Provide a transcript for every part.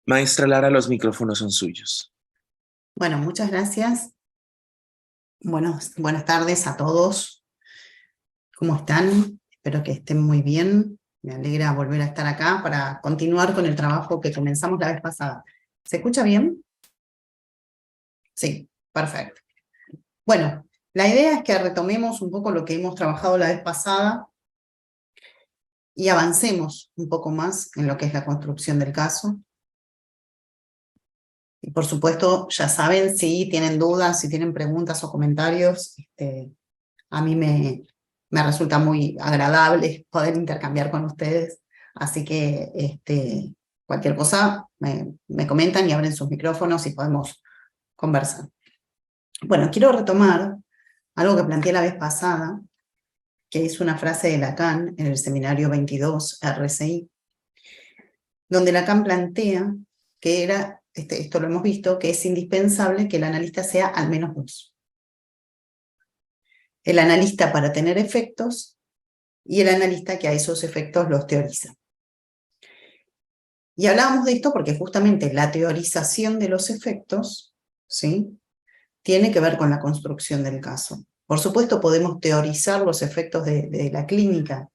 Maestra Lara, los micrófonos son suyos. Bueno, muchas gracias. Buenas tardes a todos. ¿Cómo están? Espero que estén muy bien. Me alegra volver a estar acá para continuar con el trabajo que comenzamos la vez pasada. ¿Se escucha bien? Sí, perfecto. Bueno, la idea es que retomemos un poco lo que hemos trabajado la vez pasada y avancemos un poco más en lo que es la construcción del caso. Y por supuesto, ya saben, si tienen dudas, si tienen preguntas o comentarios, a mí me resulta muy agradable poder intercambiar con ustedes, así que cualquier cosa me comentan y abren sus micrófonos y podemos conversar. Bueno, quiero retomar algo que planteé la vez pasada, que es una frase de Lacan en el seminario 22 RCI, donde Lacan plantea que era, esto lo hemos visto, que es indispensable que el analista sea al menos dos. El analista para tener efectos y el analista que a esos efectos los teoriza. Y hablábamos de esto porque justamente la teorización de los efectos, ¿sí?, tiene que ver con la construcción del caso. Por supuesto, podemos teorizar los efectos de la clínica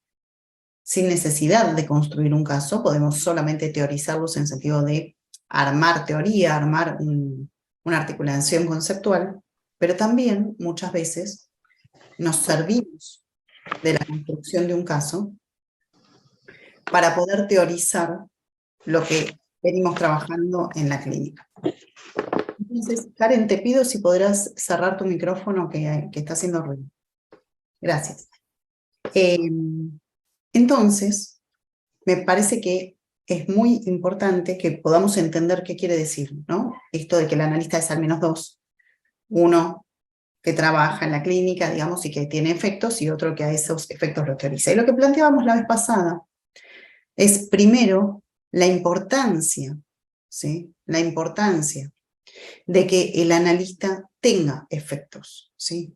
sin necesidad de construir un caso, podemos solamente teorizarlos en sentido de armar teoría, armar una articulación conceptual, pero también muchas veces nos servimos de la construcción de un caso para poder teorizar lo que venimos trabajando en la clínica. Entonces, Karen, te pido si podrás cerrar tu micrófono que está haciendo ruido. Gracias. Entonces, me parece que es muy importante que podamos entender qué quiere decir, ¿no? Esto de que el analista es al menos dos. Uno que trabaja en la clínica, digamos, y que tiene efectos, y otro que a esos efectos los teoriza. Y lo que planteábamos la vez pasada es, primero, la importancia, ¿sí?, la importancia de que el analista tenga efectos, ¿sí?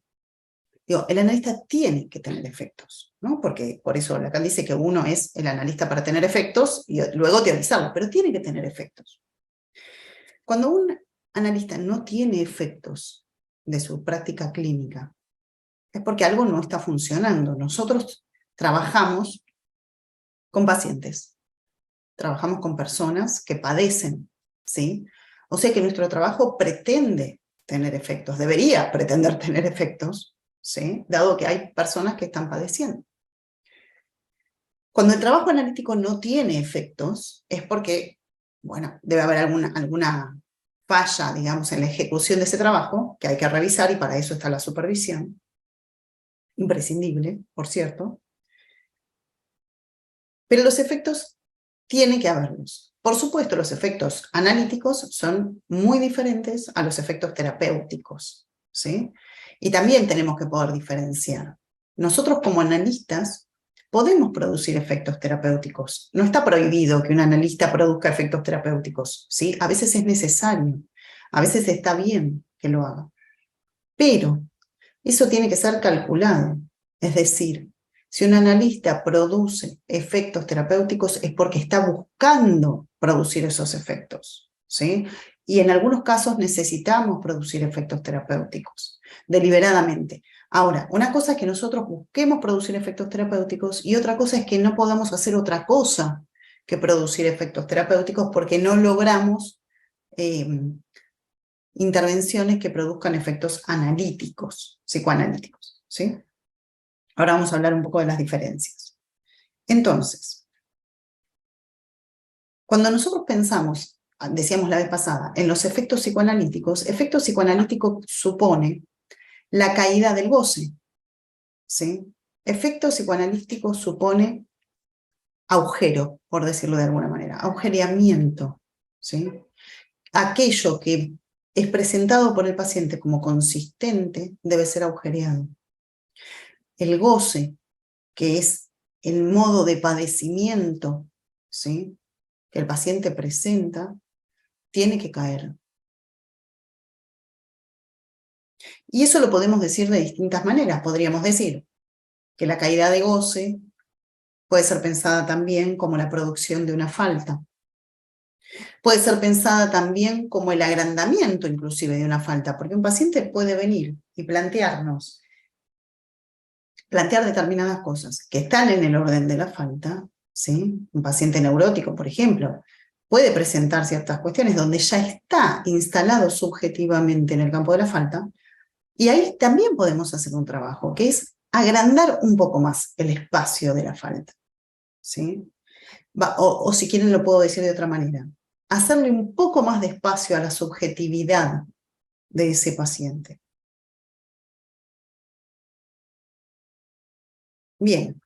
Digo, el analista tiene que tener efectos, ¿no? Porque por eso Lacan dice que uno es el analista para tener efectos y luego teorizarlos, pero tiene que tener efectos. Cuando un analista no tiene efectos de su práctica clínica, es porque algo no está funcionando. Nosotros trabajamos con pacientes, trabajamos con personas que padecen, ¿sí? O sea que nuestro trabajo pretende tener efectos, debería pretender tener efectos, ¿sí?, dado que hay personas que están padeciendo. Cuando el trabajo analítico no tiene efectos, es porque, bueno, debe haber alguna falla, digamos, en la ejecución de ese trabajo, que hay que revisar, y para eso está la supervisión, imprescindible, por cierto. Pero los efectos tiene que haberlos. Por supuesto, los efectos analíticos son muy diferentes a los efectos terapéuticos, ¿sí? Y también tenemos que poder diferenciar. Nosotros como analistas podemos producir efectos terapéuticos. No está prohibido que un analista produzca efectos terapéuticos, ¿sí? A veces es necesario, a veces está bien que lo haga. Pero eso tiene que ser calculado. Es decir, si un analista produce efectos terapéuticos es porque está buscando producir esos efectos, ¿sí? Y en algunos casos necesitamos producir efectos terapéuticos, deliberadamente. Ahora, una cosa es que nosotros busquemos producir efectos terapéuticos y otra cosa es que no podamos hacer otra cosa que producir efectos terapéuticos porque no logramos intervenciones que produzcan efectos analíticos, psicoanalíticos, ¿sí? Ahora vamos a hablar un poco de las diferencias. Entonces, cuando nosotros pensamos, decíamos la vez pasada, en los efectos psicoanalíticos, efecto psicoanalítico supone la caída del goce, ¿sí? Efecto psicoanalítico supone agujero, por decirlo de alguna manera, agujereamiento, ¿sí? Aquello que es presentado por el paciente como consistente debe ser agujereado. El goce, que es el modo de padecimiento, ¿sí?, que el paciente presenta, tiene que caer. Y eso lo podemos decir de distintas maneras. Podríamos decir que la caída de goce Puede ser pensada también como la producción de una falta. Puede ser pensada también como el agrandamiento inclusive de una falta, porque un paciente puede venir y plantear determinadas cosas que están en el orden de la falta, ¿sí? Un paciente neurótico, por ejemplo, puede presentar ciertas cuestiones donde ya está instalado subjetivamente en el campo de la falta, y ahí también podemos hacer un trabajo, que es agrandar un poco más el espacio de la falta, ¿sí? O si quieren lo puedo decir de otra manera, hacerle un poco más de espacio a la subjetividad de ese paciente. Bien.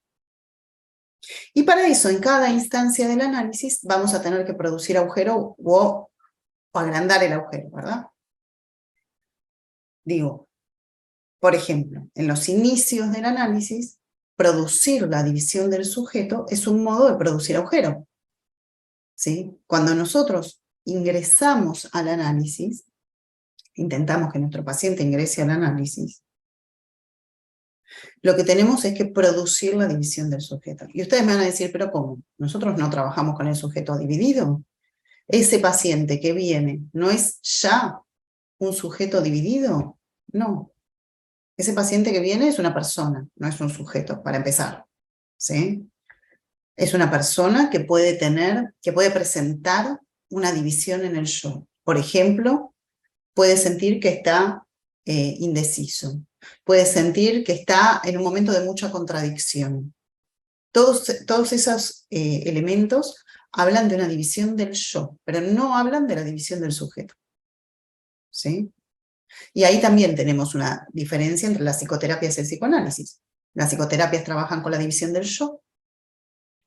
Y para eso, en cada instancia del análisis, vamos a tener que producir agujero o agrandar el agujero, ¿verdad? Digo, por ejemplo, en los inicios del análisis, producir la división del sujeto es un modo de producir agujero, ¿sí? Cuando nosotros ingresamos al análisis, intentamos que nuestro paciente ingrese al análisis, lo que tenemos es que producir la división del sujeto. Y ustedes me van a decir, ¿pero cómo? ¿Nosotros no trabajamos con el sujeto dividido? ¿Ese paciente que viene no es ya un sujeto dividido? No. Ese paciente que viene es una persona, no es un sujeto, para empezar, ¿sí? Es una persona que puede presentar una división en el yo. Por ejemplo, puede sentir que está indeciso, puede sentir que está en un momento de mucha contradicción. Todos esos elementos hablan de una división del yo, pero no hablan de la división del sujeto, ¿sí? Y ahí también tenemos una diferencia entre las psicoterapias y el psicoanálisis. Las psicoterapias trabajan con la división del yo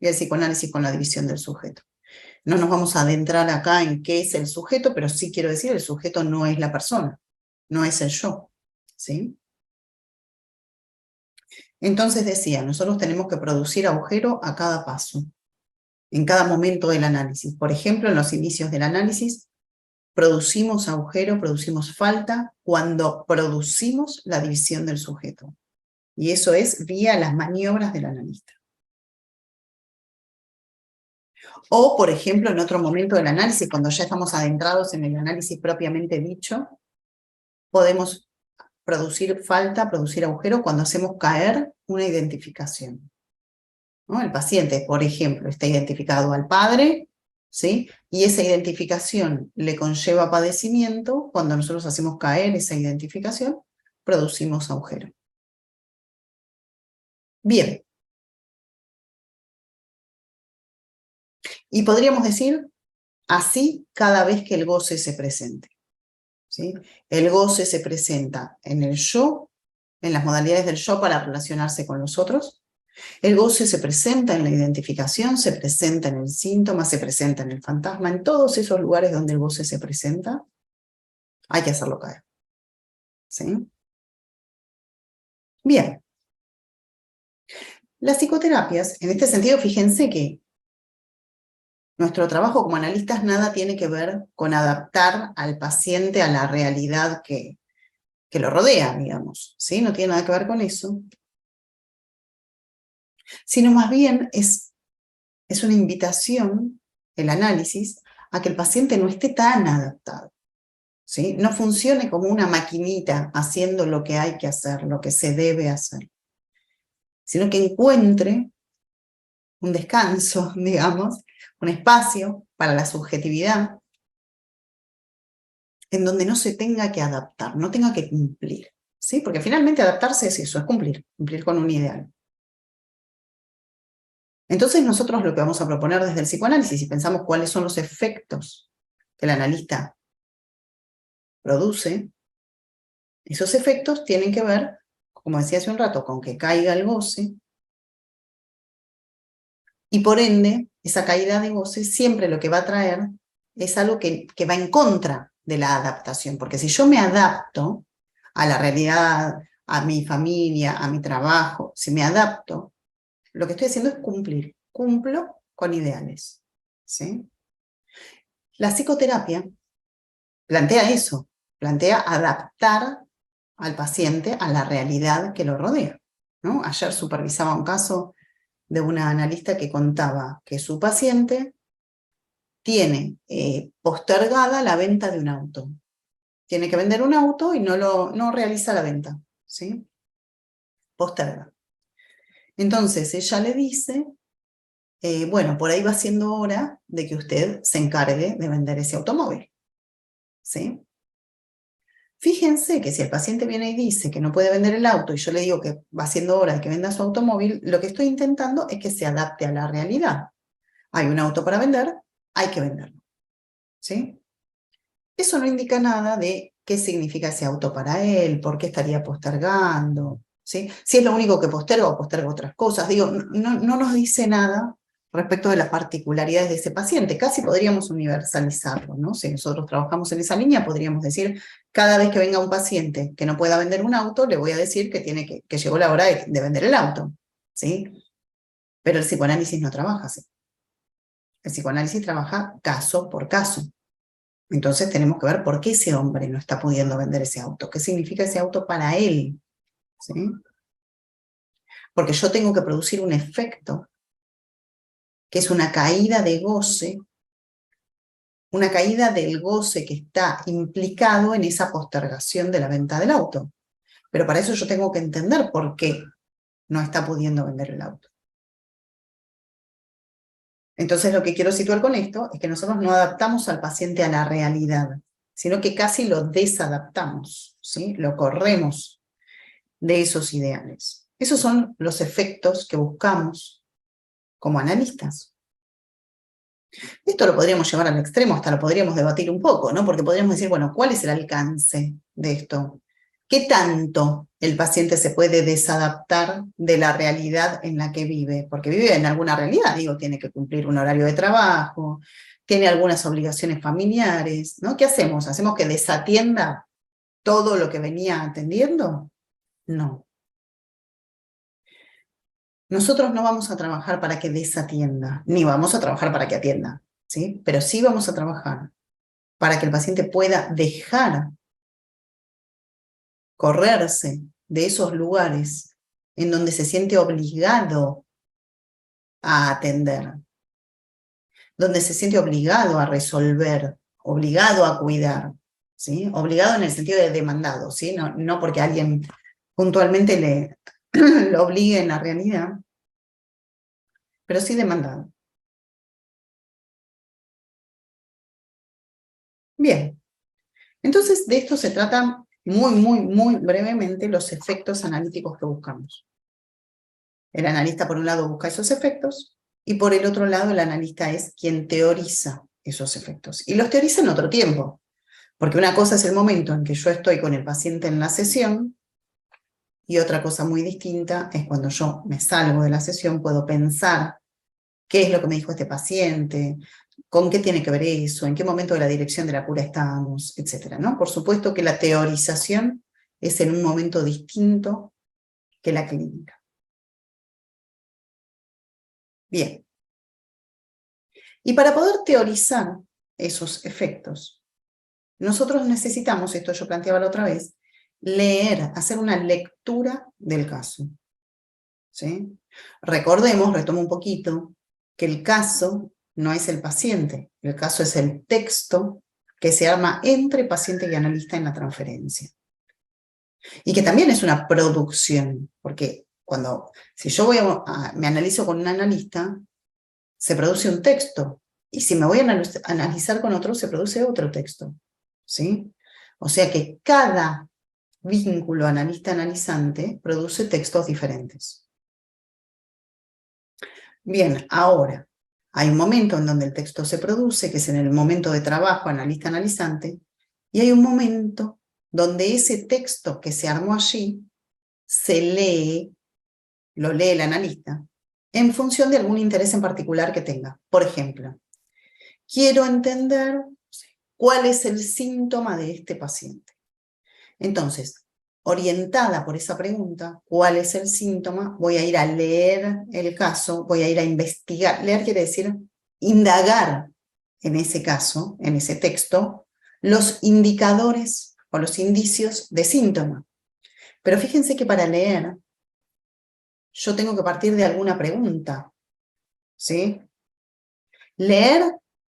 y el psicoanálisis con la división del sujeto. No nos vamos a adentrar acá en qué es el sujeto, pero sí quiero decir, el sujeto no es la persona, no es el yo, ¿sí? Entonces decía, nosotros tenemos que producir agujero a cada paso, en cada momento del análisis. Por ejemplo, en los inicios del análisis, producimos agujero, producimos falta cuando producimos la división del sujeto. Y eso es vía las maniobras del analista. O, por ejemplo, en otro momento del análisis, cuando ya estamos adentrados en el análisis propiamente dicho, podemos producir falta, producir agujero cuando hacemos caer una identificación, ¿no? El paciente, por ejemplo, está identificado al padre, ¿sí? Y esa identificación le conlleva padecimiento. Cuando nosotros hacemos caer esa identificación, producimos agujero. Bien. Y podríamos decir así cada vez que el goce se presente, ¿sí? El goce se presenta en el yo, en las modalidades del yo para relacionarse con los otros. El goce se presenta en la identificación, se presenta en el síntoma, se presenta en el fantasma. En todos esos lugares donde el goce se presenta, hay que hacerlo caer, ¿sí? Bien. Las psicoterapias, en este sentido, fíjense que nuestro trabajo como analistas nada tiene que ver con adaptar al paciente a la realidad que lo rodea, digamos, ¿sí? No tiene nada que ver con eso, sino más bien es una invitación, el análisis, a que el paciente no esté tan adaptado, ¿sí? No funcione como una maquinita haciendo lo que hay que hacer, lo que se debe hacer, sino que encuentre un descanso, digamos, un espacio para la subjetividad, en donde no se tenga que adaptar, no tenga que cumplir, ¿sí? Porque finalmente adaptarse es eso, es cumplir con un ideal. Entonces nosotros lo que vamos a proponer desde el psicoanálisis, y pensamos cuáles son los efectos que el analista produce, esos efectos tienen que ver, como decía hace un rato, con que caiga el goce, y por ende, esa caída de goce siempre lo que va a traer es algo que va en contra de la adaptación, porque si yo me adapto a la realidad, a mi familia, a mi trabajo, si me adapto, lo que estoy haciendo es cumplo con ideales, ¿sí? La psicoterapia plantea eso, plantea adaptar al paciente a la realidad que lo rodea, ¿no? Ayer supervisaba un caso de una analista que contaba que su paciente tiene postergada la venta de un auto. Tiene que vender un auto y no realiza la venta, ¿sí? Posterga. Entonces ella le dice, bueno, por ahí va siendo hora de que usted se encargue de vender ese automóvil, ¿sí? Fíjense que si el paciente viene y dice que no puede vender el auto y yo le digo que va siendo hora de que venda su automóvil, lo que estoy intentando es que se adapte a la realidad. Hay un auto para vender, hay que venderlo, ¿sí? Eso no indica nada de qué significa ese auto para él, por qué estaría postergando, ¿sí? Si es lo único que posterga o posterga otras cosas. Digo, no nos dice nada respecto de las particularidades de ese paciente. Casi podríamos universalizarlo, ¿no? Si nosotros trabajamos en esa línea, podríamos decir, cada vez que venga un paciente que no pueda vender un auto, le voy a decir que llegó la hora de vender el auto, ¿sí? Pero el psicoanálisis no trabaja así. El psicoanálisis trabaja caso por caso. Entonces tenemos que ver por qué ese hombre no está pudiendo vender ese auto. ¿Qué significa ese auto para él? ¿Sí? Porque yo tengo que producir un efecto que es una caída de goce, una caída del goce que está implicado en esa postergación de la venta del auto. Pero para eso yo tengo que entender por qué no está pudiendo vender el auto. Entonces lo que quiero situar con esto es que nosotros no adaptamos al paciente a la realidad, sino que casi lo desadaptamos, ¿sí? Lo corremos de esos ideales. Esos son los efectos que buscamos como analistas. Esto lo podríamos llevar al extremo, hasta lo podríamos debatir un poco, ¿no? Porque podríamos decir, bueno, ¿cuál es el alcance de esto? ¿Qué tanto el paciente se puede desadaptar de la realidad en la que vive? Porque vive en alguna realidad, digo, tiene que cumplir un horario de trabajo, tiene algunas obligaciones familiares, ¿no? ¿Qué hacemos? ¿Hacemos que desatienda todo lo que venía atendiendo? No. Nosotros no vamos a trabajar para que desatienda, ni vamos a trabajar para que atienda, ¿sí? Pero sí vamos a trabajar para que el paciente pueda dejar correrse de esos lugares en donde se siente obligado a atender, donde se siente obligado a resolver, obligado a cuidar, ¿sí? Obligado en el sentido de demandado, ¿sí? No porque alguien puntualmente lo obligue en la realidad, pero sí demandado. Bien, entonces de esto se trata muy brevemente los efectos analíticos que buscamos. El analista por un lado busca esos efectos y por el otro lado el analista es quien teoriza esos efectos. Y los teoriza en otro tiempo, porque una cosa es el momento en que yo estoy con el paciente en la sesión y otra cosa muy distinta es cuando yo me salgo de la sesión, puedo pensar qué es lo que me dijo este paciente, con qué tiene que ver eso, en qué momento de la dirección de la cura estamos, etc., ¿no? Por supuesto que la teorización es en un momento distinto que la clínica. Bien. Y para poder teorizar esos efectos, nosotros necesitamos, esto yo planteaba la otra vez, leer, hacer una lectura del caso, ¿sí? Recordemos, retomo un poquito, que el caso no es el paciente, el caso es el texto que se arma entre paciente y analista en la transferencia. Y que también es una producción, porque si yo me analizo con un analista, se produce un texto, y si me voy a analizar con otro, se produce otro texto, ¿sí? O sea que cada vínculo analista-analizante produce textos diferentes. Bien, ahora, hay un momento en donde el texto se produce, que es en el momento de trabajo analista-analizante, y hay un momento donde ese texto que se armó allí se lee, lo lee el analista, en función de algún interés en particular que tenga. Por ejemplo, quiero entender cuál es el síntoma de este paciente. Entonces, orientada por esa pregunta, ¿cuál es el síntoma? Voy a ir a leer el caso, voy a ir a investigar. Leer quiere decir indagar en ese caso, en ese texto, los indicadores o los indicios de síntoma. Pero fíjense que para leer, yo tengo que partir de alguna pregunta, ¿sí? Leer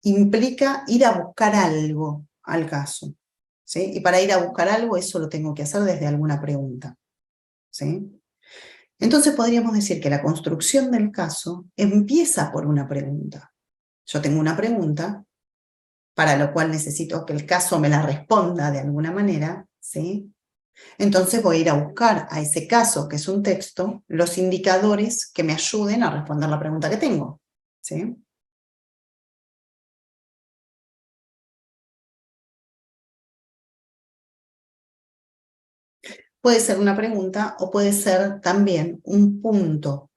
implica ir a buscar algo al caso, ¿sí? Y para ir a buscar algo, eso lo tengo que hacer desde alguna pregunta, ¿sí? Entonces podríamos decir que la construcción del caso empieza por una pregunta. Yo tengo una pregunta, para lo cual necesito que el caso me la responda de alguna manera, ¿sí? Entonces voy a ir a buscar a ese caso, que es un texto, los indicadores que me ayuden a responder la pregunta que tengo, ¿sí? Puede ser una pregunta o puede ser también un punto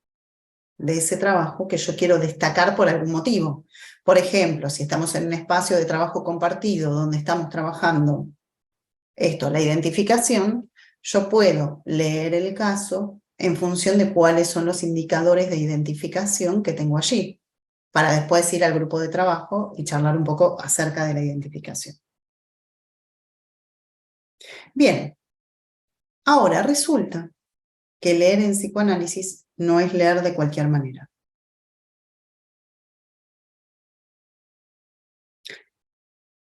de ese trabajo que yo quiero destacar por algún motivo. Por ejemplo, si estamos en un espacio de trabajo compartido donde estamos trabajando esto, la identificación, yo puedo leer el caso en función de cuáles son los indicadores de identificación que tengo allí, para después ir al grupo de trabajo y charlar un poco acerca de la identificación. Bien, ahora resulta que leer en psicoanálisis no es leer de cualquier manera.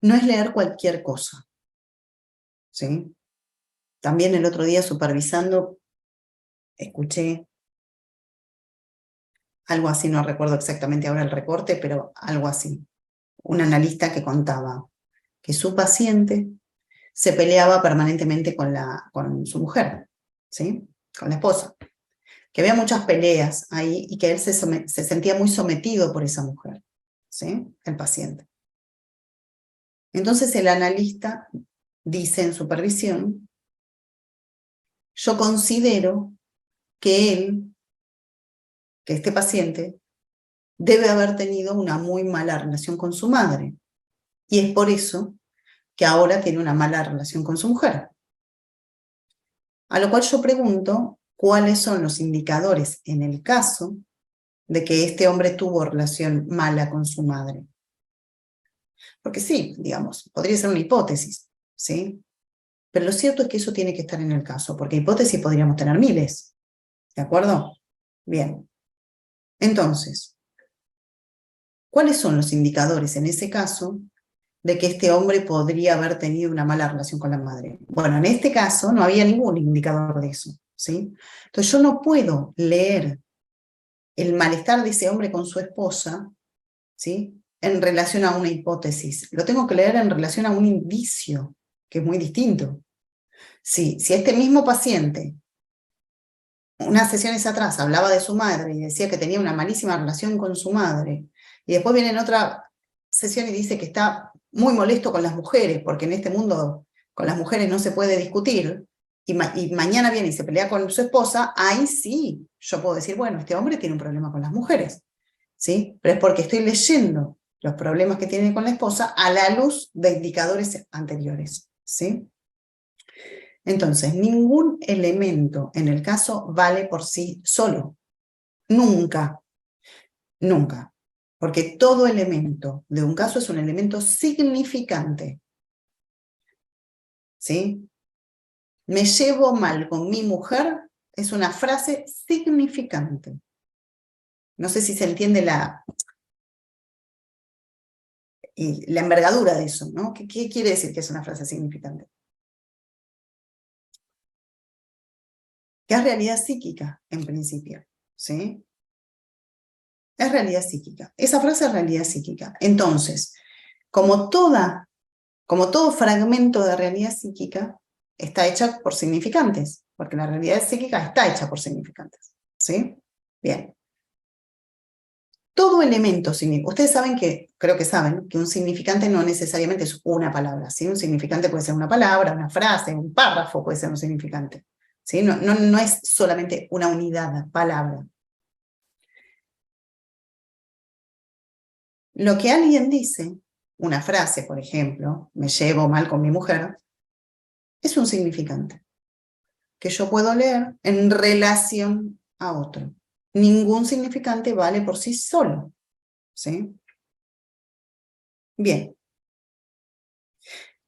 No es leer cualquier cosa, ¿sí? También el otro día supervisando, escuché algo así, no recuerdo exactamente ahora el recorte, pero algo así. Un analista que contaba que su paciente se peleaba permanentemente con su mujer, ¿sí? Con la esposa. Que había muchas peleas ahí y que él se sentía muy sometido por esa mujer, ¿sí? El paciente. Entonces el analista dice en supervisión, yo considero que este paciente, debe haber tenido una muy mala relación con su madre. Y es por eso que ahora tiene una mala relación con su mujer. A lo cual yo pregunto, ¿cuáles son los indicadores en el caso de que este hombre tuvo relación mala con su madre? Porque sí, digamos, podría ser una hipótesis, ¿sí? Pero lo cierto es que eso tiene que estar en el caso, porque hipótesis podríamos tener miles, ¿de acuerdo? Bien. Entonces, ¿cuáles son los indicadores en ese caso de que este hombre podría haber tenido una mala relación con la madre? Bueno, en este caso no había ningún indicador de eso, ¿sí? Entonces yo no puedo leer el malestar de ese hombre con su esposa, ¿sí? En relación a una hipótesis. Lo tengo que leer en relación a un indicio, que es muy distinto. Si este mismo paciente, unas sesiones atrás, hablaba de su madre y decía que tenía una malísima relación con su madre, y después viene en otra sesión y dice que está muy molesto con las mujeres, porque en este mundo con las mujeres no se puede discutir, y mañana viene y se pelea con su esposa, ahí sí, yo puedo decir, bueno, este hombre tiene un problema con las mujeres, ¿sí? Pero es porque estoy leyendo los problemas que tiene con la esposa a la luz de indicadores anteriores, ¿sí? Entonces, ningún elemento en el caso vale por sí solo. Nunca, nunca. Porque todo elemento de un caso es un elemento significante. ¿Sí? Me llevo mal con mi mujer es una frase significante. No sé si se entiende la envergadura de eso, ¿no? ¿Qué quiere decir que es una frase significante? Que es realidad psíquica, en principio, ¿sí? Es realidad psíquica. Esa frase es realidad psíquica. Entonces, como todo fragmento de realidad psíquica, está hecha por significantes, porque la realidad psíquica está hecha por significantes, ¿sí? Bien. Todo elemento significante. Ustedes saben que, creo que saben, que un significante no necesariamente es una palabra, ¿sí? Un significante puede ser una palabra, una frase, un párrafo puede ser un significante, ¿sí? No es solamente una unidad, palabra. Lo que alguien dice, una frase, por ejemplo, me llevo mal con mi mujer, es un significante que yo puedo leer en relación a otro. Ningún significante vale por sí solo, ¿sí? Bien.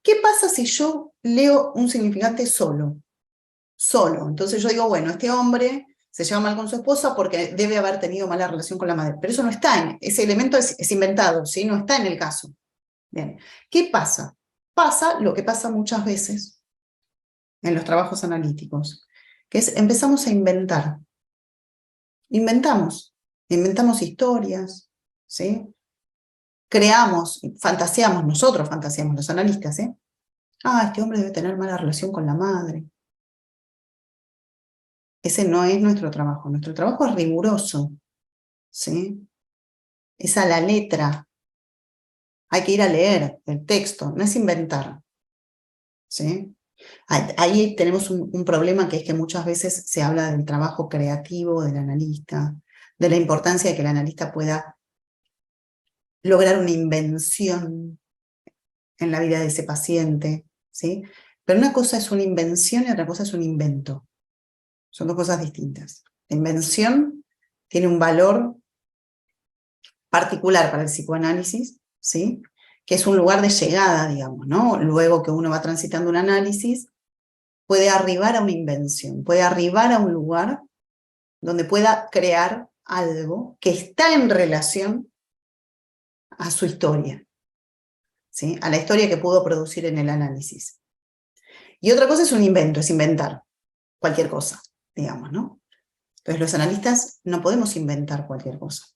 ¿Qué pasa si yo leo un significante solo? Solo. Entonces yo digo, bueno, este hombre se lleva mal con su esposa porque debe haber tenido mala relación con la madre. Pero eso no está, ese elemento es inventado, ¿sí? No está en el caso. Bien, ¿qué pasa? Pasa lo que pasa muchas veces en los trabajos analíticos, que es empezamos a inventar. Inventamos historias, ¿sí? Creamos, nosotros fantaseamos, los analistas, ¿eh? Este hombre debe tener mala relación con la madre. Ese no es nuestro trabajo es riguroso, ¿sí? Es a la letra. Hay que ir a leer el texto, no es inventar, ¿sí? Ahí tenemos un problema, que es que muchas veces se habla del trabajo creativo del analista, de la importancia de que el analista pueda lograr una invención en la vida de ese paciente, ¿sí? Pero una cosa es una invención y otra cosa es un invento. Son dos cosas distintas. La invención tiene un valor particular para el psicoanálisis, ¿sí? Que es un lugar de llegada, digamos, ¿no? Luego que uno va transitando un análisis, puede arribar a una invención, puede arribar a un lugar donde pueda crear algo que está en relación a su historia, ¿sí? A la historia que pudo producir en el análisis. Y otra cosa es un invento, es inventar cualquier cosa, digamos, ¿no? Entonces los analistas no podemos inventar cualquier cosa,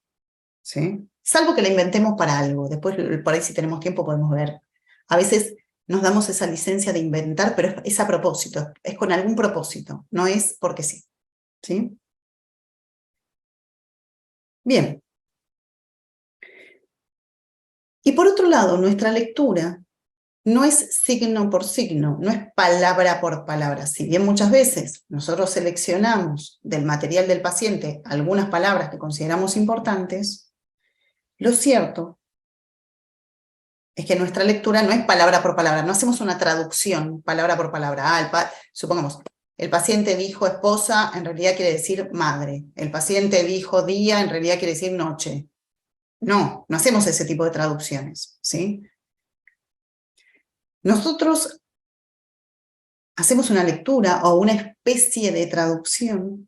¿sí? Salvo que la inventemos para algo. Después, por ahí, si tenemos tiempo, podemos ver. A veces nos damos esa licencia de inventar, pero es a propósito, es con algún propósito, no es porque sí, ¿sí? Bien. Y por otro lado, nuestra lectura no es signo por signo, no es palabra por palabra. Si bien muchas veces nosotros seleccionamos del material del paciente algunas palabras que consideramos importantes, lo cierto es que nuestra lectura no es palabra por palabra, no hacemos una traducción palabra por palabra. Supongamos, el paciente dijo esposa, en realidad quiere decir madre. El paciente dijo día, en realidad quiere decir noche. No hacemos ese tipo de traducciones, ¿sí? Nosotros hacemos una lectura o una especie de traducción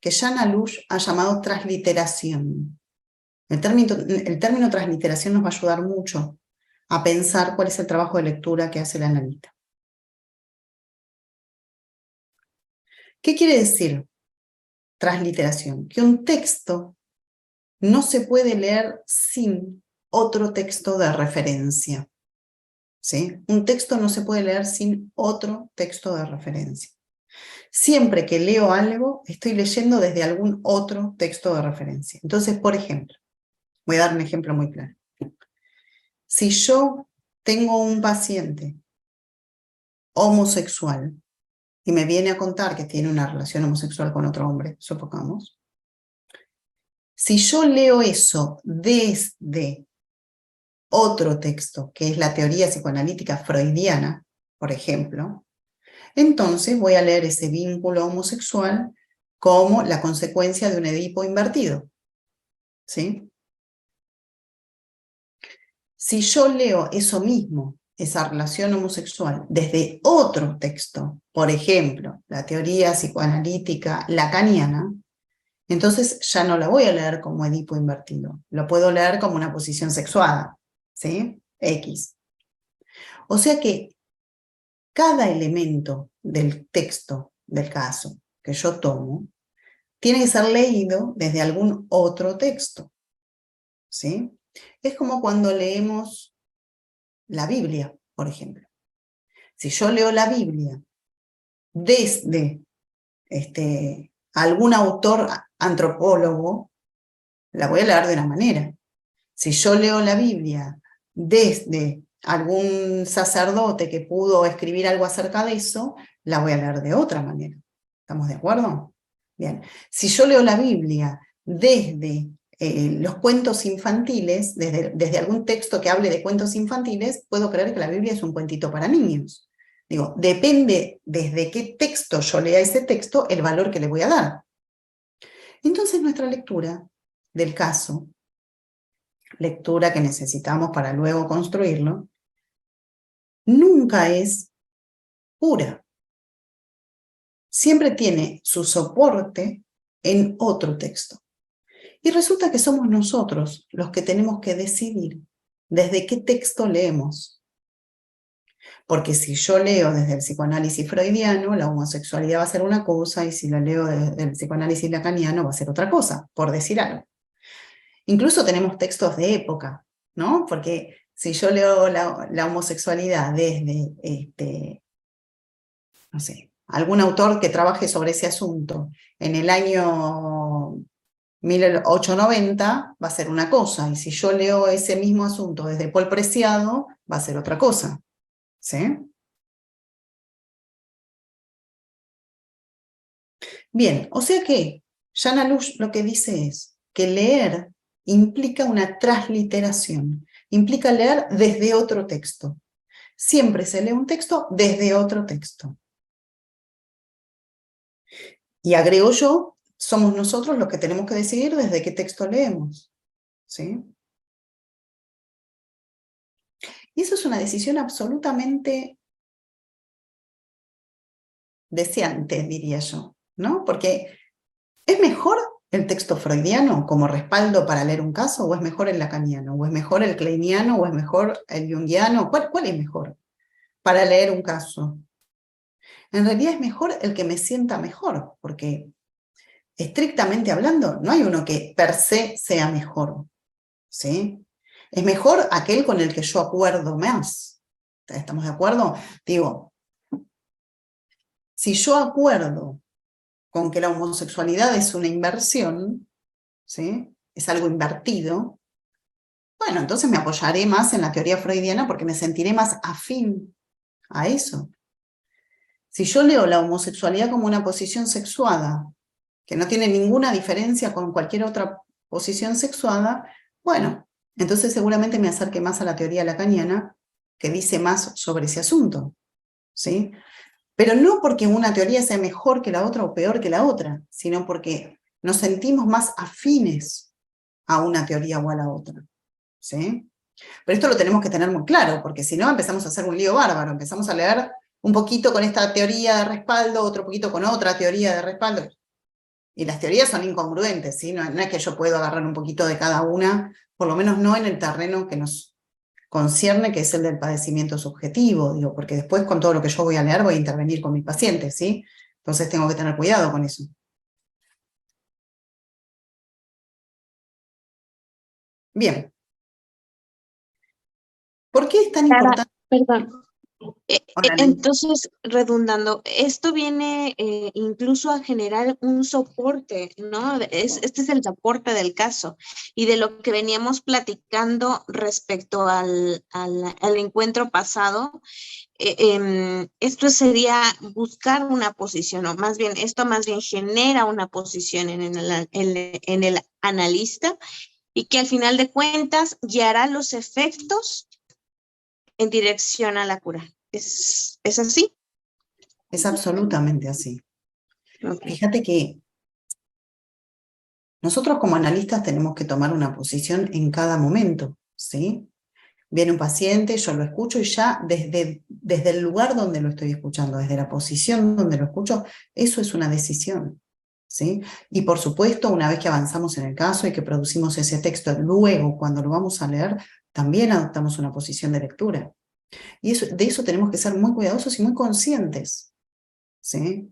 que Jean Alouche ha llamado transliteración. El término transliteración nos va a ayudar mucho a pensar cuál es el trabajo de lectura que hace el analista. ¿Qué quiere decir transliteración? Que un texto no se puede leer sin otro texto de referencia, ¿sí? Un texto no se puede leer sin otro texto de referencia. Siempre que leo algo, estoy leyendo desde algún otro texto de referencia. Entonces, por ejemplo, voy a dar un ejemplo muy claro. Si yo tengo un paciente homosexual y me viene a contar que tiene una relación homosexual con otro hombre, supongamos, si yo leo eso desde otro texto, que es la teoría psicoanalítica freudiana, por ejemplo, entonces voy a leer ese vínculo homosexual como la consecuencia de un Edipo invertido, ¿sí? Si yo leo eso mismo, esa relación homosexual, desde otro texto, por ejemplo, la teoría psicoanalítica lacaniana, entonces ya no la voy a leer como Edipo invertido, lo puedo leer como una posición sexuada, ¿sí? X. O sea que cada elemento del texto del caso que yo tomo tiene que ser leído desde algún otro texto, ¿sí? Es como cuando leemos la Biblia, por ejemplo. Si yo leo la Biblia desde algún autor antropólogo, la voy a leer de una manera. Si yo leo la Biblia desde algún sacerdote que pudo escribir algo acerca de eso, la voy a leer de otra manera. ¿Estamos de acuerdo? Bien. Si yo leo la Biblia desde los cuentos infantiles, desde algún texto que hable de cuentos infantiles, puedo creer que la Biblia es un cuentito para niños. Digo, depende desde qué texto yo lea ese texto, el valor que le voy a dar. Entonces nuestra lectura del caso, lectura que necesitamos para luego construirlo, nunca es pura. Siempre tiene su soporte en otro texto. Y resulta que somos nosotros los que tenemos que decidir desde qué texto leemos. Porque si yo leo desde el psicoanálisis freudiano, la homosexualidad va a ser una cosa, y si la leo desde el psicoanálisis lacaniano va a ser otra cosa, por decir algo. Incluso tenemos textos de época, ¿no? Porque si yo leo la homosexualidad desde, no sé, algún autor que trabaje sobre ese asunto en el año 1890, va a ser una cosa, y si yo leo ese mismo asunto desde Paul Preciado, va a ser otra cosa, ¿sí? Bien, o sea que Jan Alush lo que dice es que leer implica una transliteración, implica leer desde otro texto. Siempre se lee un texto desde otro texto. Y agrego yo, somos nosotros los que tenemos que decidir desde qué texto leemos, ¿sí? Y eso es una decisión absolutamente deseante, diría yo, ¿no? Porque ¿es mejor el texto freudiano como respaldo para leer un caso, o es mejor el lacaniano, o es mejor el kleiniano, o es mejor el junguiano? ¿Cuál es mejor para leer un caso? En realidad es mejor el que me sienta mejor, porque estrictamente hablando, no hay uno que per se sea mejor, ¿sí? Es mejor aquel con el que yo acuerdo más. ¿Estamos de acuerdo? Digo, si yo acuerdo con que la homosexualidad es una inversión, ¿sí? Es algo invertido, bueno, entonces me apoyaré más en la teoría freudiana porque me sentiré más afín a eso. Si yo leo la homosexualidad como una posición sexuada, que no tiene ninguna diferencia con cualquier otra posición sexuada, bueno, entonces seguramente me acerque más a la teoría lacaniana, que dice más sobre ese asunto, ¿sí? Pero no porque una teoría sea mejor que la otra o peor que la otra, sino porque nos sentimos más afines a una teoría o a la otra, ¿sí? Pero esto lo tenemos que tener muy claro, porque si no empezamos a hacer un lío bárbaro, empezamos a leer un poquito con esta teoría de respaldo, otro poquito con otra teoría de respaldo, y las teorías son incongruentes, ¿sí? No es que yo puedo agarrar un poquito de cada una, por lo menos no en el terreno que nos concierne, que es el del padecimiento subjetivo, digo, porque después con todo lo que yo voy a leer voy a intervenir con mis pacientes, ¿sí? Entonces tengo que tener cuidado con eso. Bien. ¿Por qué es tan Clara, importante? perdón. Hola, Nen. Entonces, redundando, esto viene incluso a generar un soporte, ¿no? Este es el soporte del caso y de lo que veníamos platicando respecto al encuentro pasado. Esto sería buscar una posición, o más bien, esto más bien genera una posición en el analista y que al final de cuentas guiará los efectos en dirección a la cura. ¿Es así? Es absolutamente así. Okay. Fíjate que nosotros como analistas tenemos que tomar una posición en cada momento, ¿sí? Viene un paciente, yo lo escucho y ya desde el lugar donde lo estoy escuchando, desde la posición donde lo escucho, eso es una decisión, ¿sí? Y por supuesto, una vez que avanzamos en el caso y que producimos ese texto, luego cuando lo vamos a leer, también adoptamos una posición de lectura. Y de eso tenemos que ser muy cuidadosos y muy conscientes, ¿sí?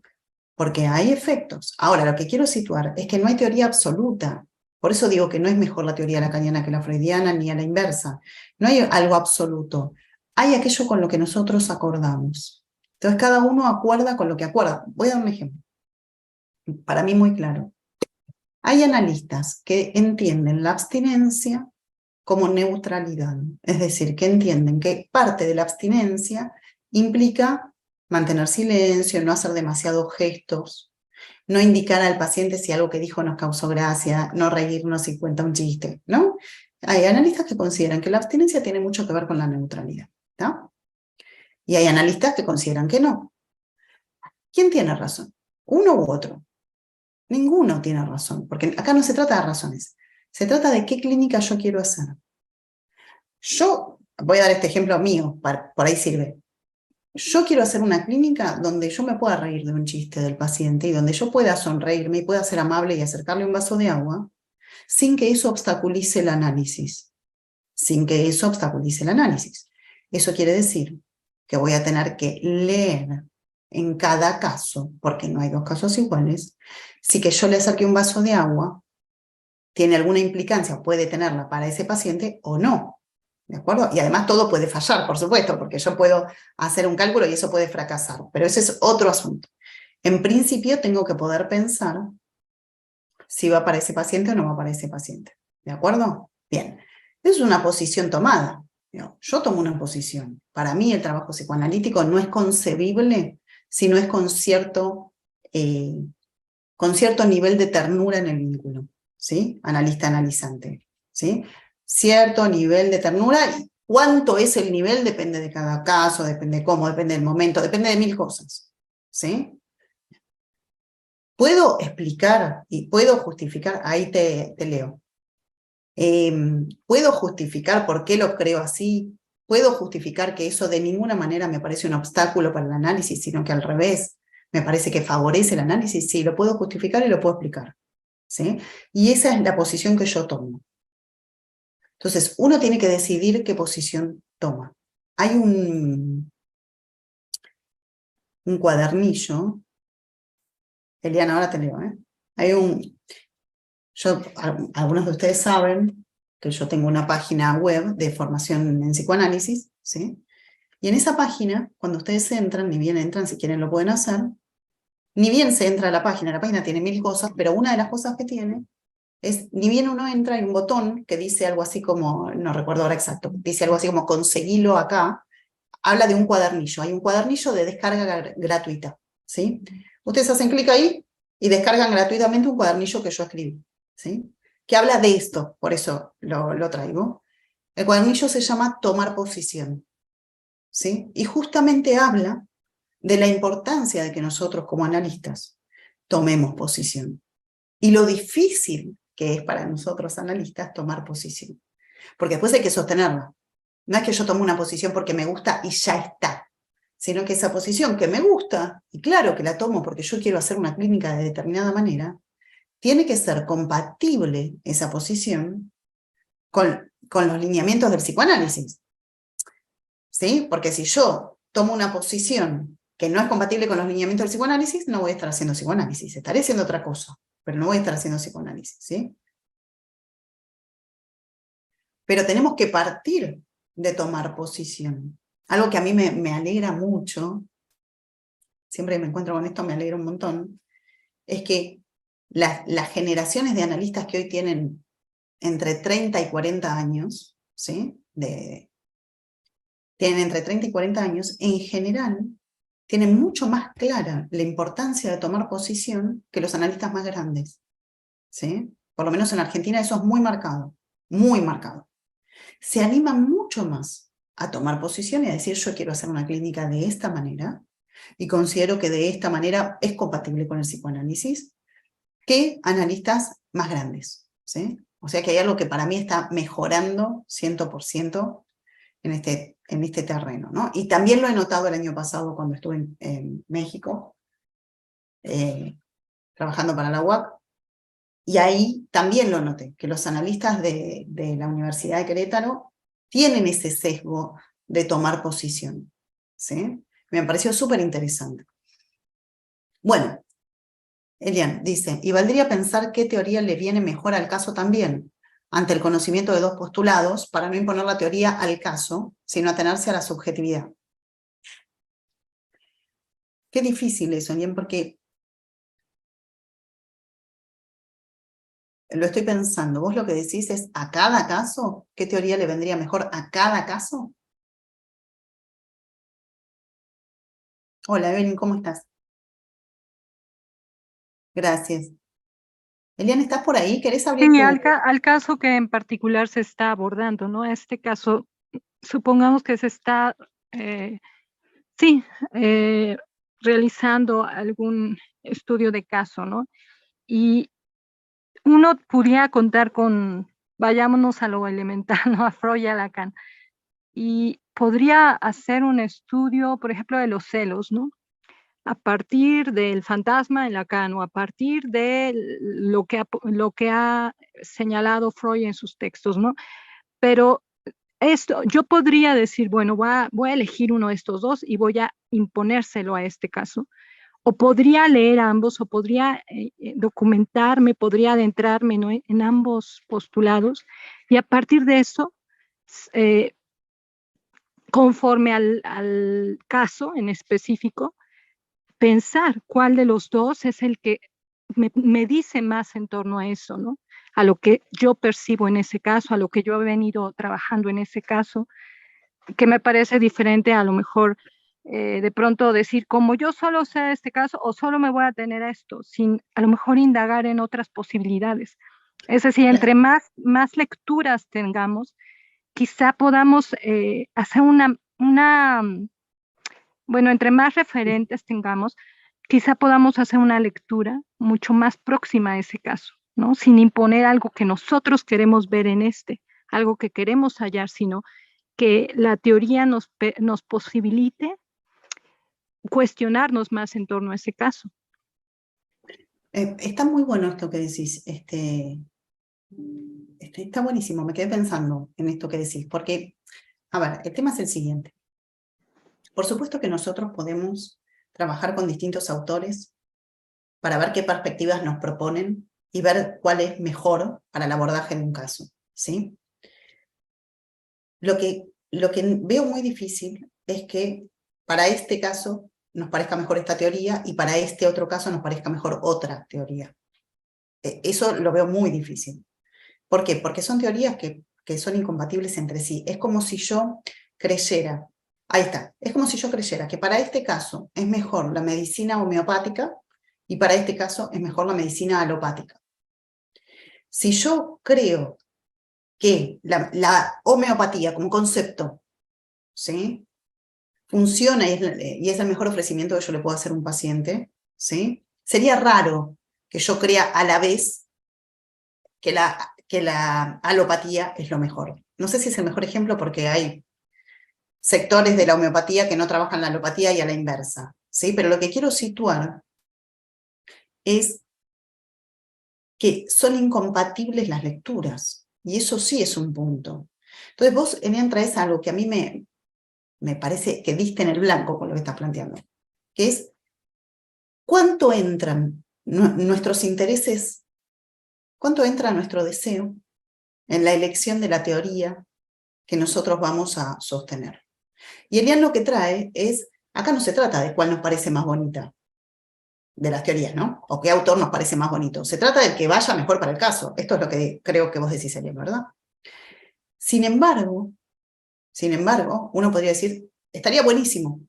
Porque hay efectos. Ahora, lo que quiero situar es que no hay teoría absoluta. Por eso digo que no es mejor la teoría lacaniana que la freudiana, ni a la inversa. No hay algo absoluto. Hay aquello con lo que nosotros acordamos. Entonces, cada uno acuerda con lo que acuerda. Voy a dar un ejemplo. Para mí muy claro. Hay analistas que entienden la abstinencia como neutralidad. Es decir, que entienden que parte de la abstinencia implica mantener silencio, no hacer demasiados gestos, no indicar al paciente si algo que dijo nos causó gracia, no reírnos si cuenta un chiste, ¿no? Hay analistas que consideran que la abstinencia tiene mucho que ver con la neutralidad, ¿no? Y hay analistas que consideran que no. ¿Quién tiene razón? ¿Uno u otro? Ninguno tiene razón, porque acá no se trata de razones, se trata de qué clínica yo quiero hacer. Yo voy a dar este ejemplo mío, por ahí sirve. yo quiero hacer una clínica donde yo me pueda reír de un chiste del paciente y donde yo pueda sonreírme y pueda ser amable y acercarle un vaso de agua sin que eso obstaculice el análisis. Sin que eso obstaculice el análisis. Eso quiere decir que voy a tener que leer en cada caso, porque no hay dos casos iguales, si que yo le acerque un vaso de agua, tiene alguna implicancia, puede tenerla para ese paciente o no. ¿De acuerdo? Y además todo puede fallar, por supuesto, porque yo puedo hacer un cálculo y eso puede fracasar, pero ese es otro asunto. En principio tengo que poder pensar si va para ese paciente o no va para ese paciente. ¿De acuerdo? Bien. Es una posición tomada. Yo tomo una posición. Para mí el trabajo psicoanalítico no es concebible si no es con cierto nivel de ternura en el vínculo, ¿sí? Analista-analizante, ¿sí? Cierto nivel de ternura. Y cuánto es el nivel depende de cada caso, depende de cómo, depende del momento, depende de mil cosas, ¿sí? Puedo explicar y puedo justificar, ahí te leo. Puedo justificar por qué lo creo así, puedo justificar que eso de ninguna manera me parece un obstáculo para el análisis, sino que al revés, me parece que favorece el análisis, sí, lo puedo justificar y lo puedo explicar, ¿sí? Y esa es la posición que yo tomo. Entonces, uno tiene que decidir qué posición toma. Hay un cuadernillo, Eliana, ahora te leo, Hay algunos de ustedes saben que yo tengo una página web de formación en psicoanálisis, ¿sí? Y en esa página, cuando ustedes entran, ni bien entran, si quieren lo pueden hacer, ni bien se entra a la página tiene mil cosas, pero una de las cosas que tiene es, ni bien uno entra, hay un botón que dice algo así como, no recuerdo ahora exacto, dice algo así como conseguilo acá, habla de un cuadernillo, hay un cuadernillo de descarga gratuita, ¿sí? Ustedes hacen clic ahí y descargan gratuitamente un cuadernillo que yo escribí, ¿sí? Que habla de esto, por eso lo traigo. El cuadernillo se llama Tomar Posición, ¿sí? Y justamente habla de la importancia de que nosotros como analistas tomemos posición y lo difícil que es para nosotros analistas tomar posición, porque después hay que sostenerla. No es que yo tome una posición porque me gusta y ya está, sino que esa posición que me gusta, y claro que la tomo porque yo quiero hacer una clínica de determinada manera, tiene que ser compatible esa posición con los lineamientos del psicoanálisis, ¿sí? Porque si yo tomo una posición que no es compatible con los lineamientos del psicoanálisis, no voy a estar haciendo psicoanálisis, estaré haciendo otra cosa, pero no voy a estar haciendo psicoanálisis, ¿sí? Pero tenemos que partir de tomar posición. Algo que a mí me alegra mucho, siempre que me encuentro con esto me alegra un montón, es que las generaciones de analistas que hoy tienen entre 30 y 40 años, ¿sí? Tienen entre 30 y 40 años, en general, tienen mucho más clara la importancia de tomar posición que los analistas más grandes, ¿sí? Por lo menos en Argentina eso es muy marcado, muy marcado. Se animan mucho más a tomar posición y a decir yo quiero hacer una clínica de esta manera y considero que de esta manera es compatible con el psicoanálisis que analistas más grandes, ¿sí? O sea que hay algo que para mí está mejorando 100% en este terreno, ¿no? Y también lo he notado el año pasado cuando estuve en México, trabajando para la UAC, y ahí también lo noté, que los analistas de la Universidad de Querétaro tienen ese sesgo de tomar posición, ¿sí? Me pareció súper interesante. Bueno, Elian dice, y valdría pensar qué teoría le viene mejor al caso también, ante el conocimiento de dos postulados, para no imponer la teoría al caso, sino atenerse a la subjetividad. Qué difícil eso, Elian, porque lo estoy pensando. ¿Vos lo que decís es a cada caso? ¿Qué teoría le vendría mejor a cada caso? Hola, Evelyn, ¿cómo estás? Gracias. Elian, ¿estás por ahí? ¿Querés abrir Sí, tu...? al caso que en particular se está abordando, ¿no? Este caso, supongamos que se está, realizando algún estudio de caso, ¿no? Y uno pudiera contar con, vayámonos a lo elemental, ¿no? A Freud y a Lacan. Y podría hacer un estudio, por ejemplo, de los celos, ¿no? A partir del fantasma en Lacan o a partir de lo que ha señalado Freud en sus textos, ¿no? Pero esto, yo podría decir, bueno, voy a elegir uno de estos dos y voy a imponérselo a este caso. O podría leer ambos, o podría documentarme, podría adentrarme, ¿no?, en ambos postulados, y a partir de eso, conforme al caso en específico, pensar cuál de los dos es el que me dice más en torno a eso, ¿no? A lo que yo percibo en ese caso, a lo que yo he venido trabajando en ese caso, que me parece diferente a lo mejor de pronto decir, como yo solo sé este caso o solo me voy a tener a esto, sin a lo mejor indagar en otras posibilidades. Es decir, entre más lecturas tengamos, quizá podamos hacer bueno, entre más referentes tengamos, quizá podamos hacer una lectura mucho más próxima a ese caso, ¿no? Sin imponer algo que nosotros queremos ver en algo que queremos hallar, sino que la teoría nos posibilite cuestionarnos más en torno a ese caso. Está muy bueno esto que decís. Está buenísimo, me quedé pensando en esto que decís, porque, a ver, el tema es el siguiente. Por supuesto que nosotros podemos trabajar con distintos autores para ver qué perspectivas nos proponen y ver cuál es mejor para el abordaje de un caso, ¿sí? Lo que veo muy difícil es que para este caso nos parezca mejor esta teoría y para este otro caso nos parezca mejor otra teoría. Eso lo veo muy difícil. ¿Por qué? Porque son teorías que son incompatibles entre sí. Es como si yo creyera, ahí está, es como si yo creyera que para este caso es mejor la medicina homeopática y para este caso es mejor la medicina alopática. Si yo creo que la homeopatía como concepto, ¿sí?, funciona y es el mejor ofrecimiento que yo le puedo hacer a un paciente, ¿sí?, sería raro que yo crea a la vez que la alopatía es lo mejor. No sé si es el mejor ejemplo porque hay sectores de la homeopatía que no trabajan la alopatía y a la inversa, ¿sí? Pero lo que quiero situar es que son incompatibles las lecturas, y eso sí es un punto. Entonces vos, Elian, traes algo que a mí me parece que diste en el blanco con lo que estás planteando, que es cuánto entran nuestros intereses, cuánto entra nuestro deseo en la elección de la teoría que nosotros vamos a sostener. Y Elian lo que trae es, acá no se trata de cuál nos parece más bonita de las teorías, ¿no? O qué autor nos parece más bonito. Se trata del que vaya mejor para el caso. Esto es lo que creo que vos decís, Elian, ¿verdad? Sin embargo, uno podría decir, estaría buenísimo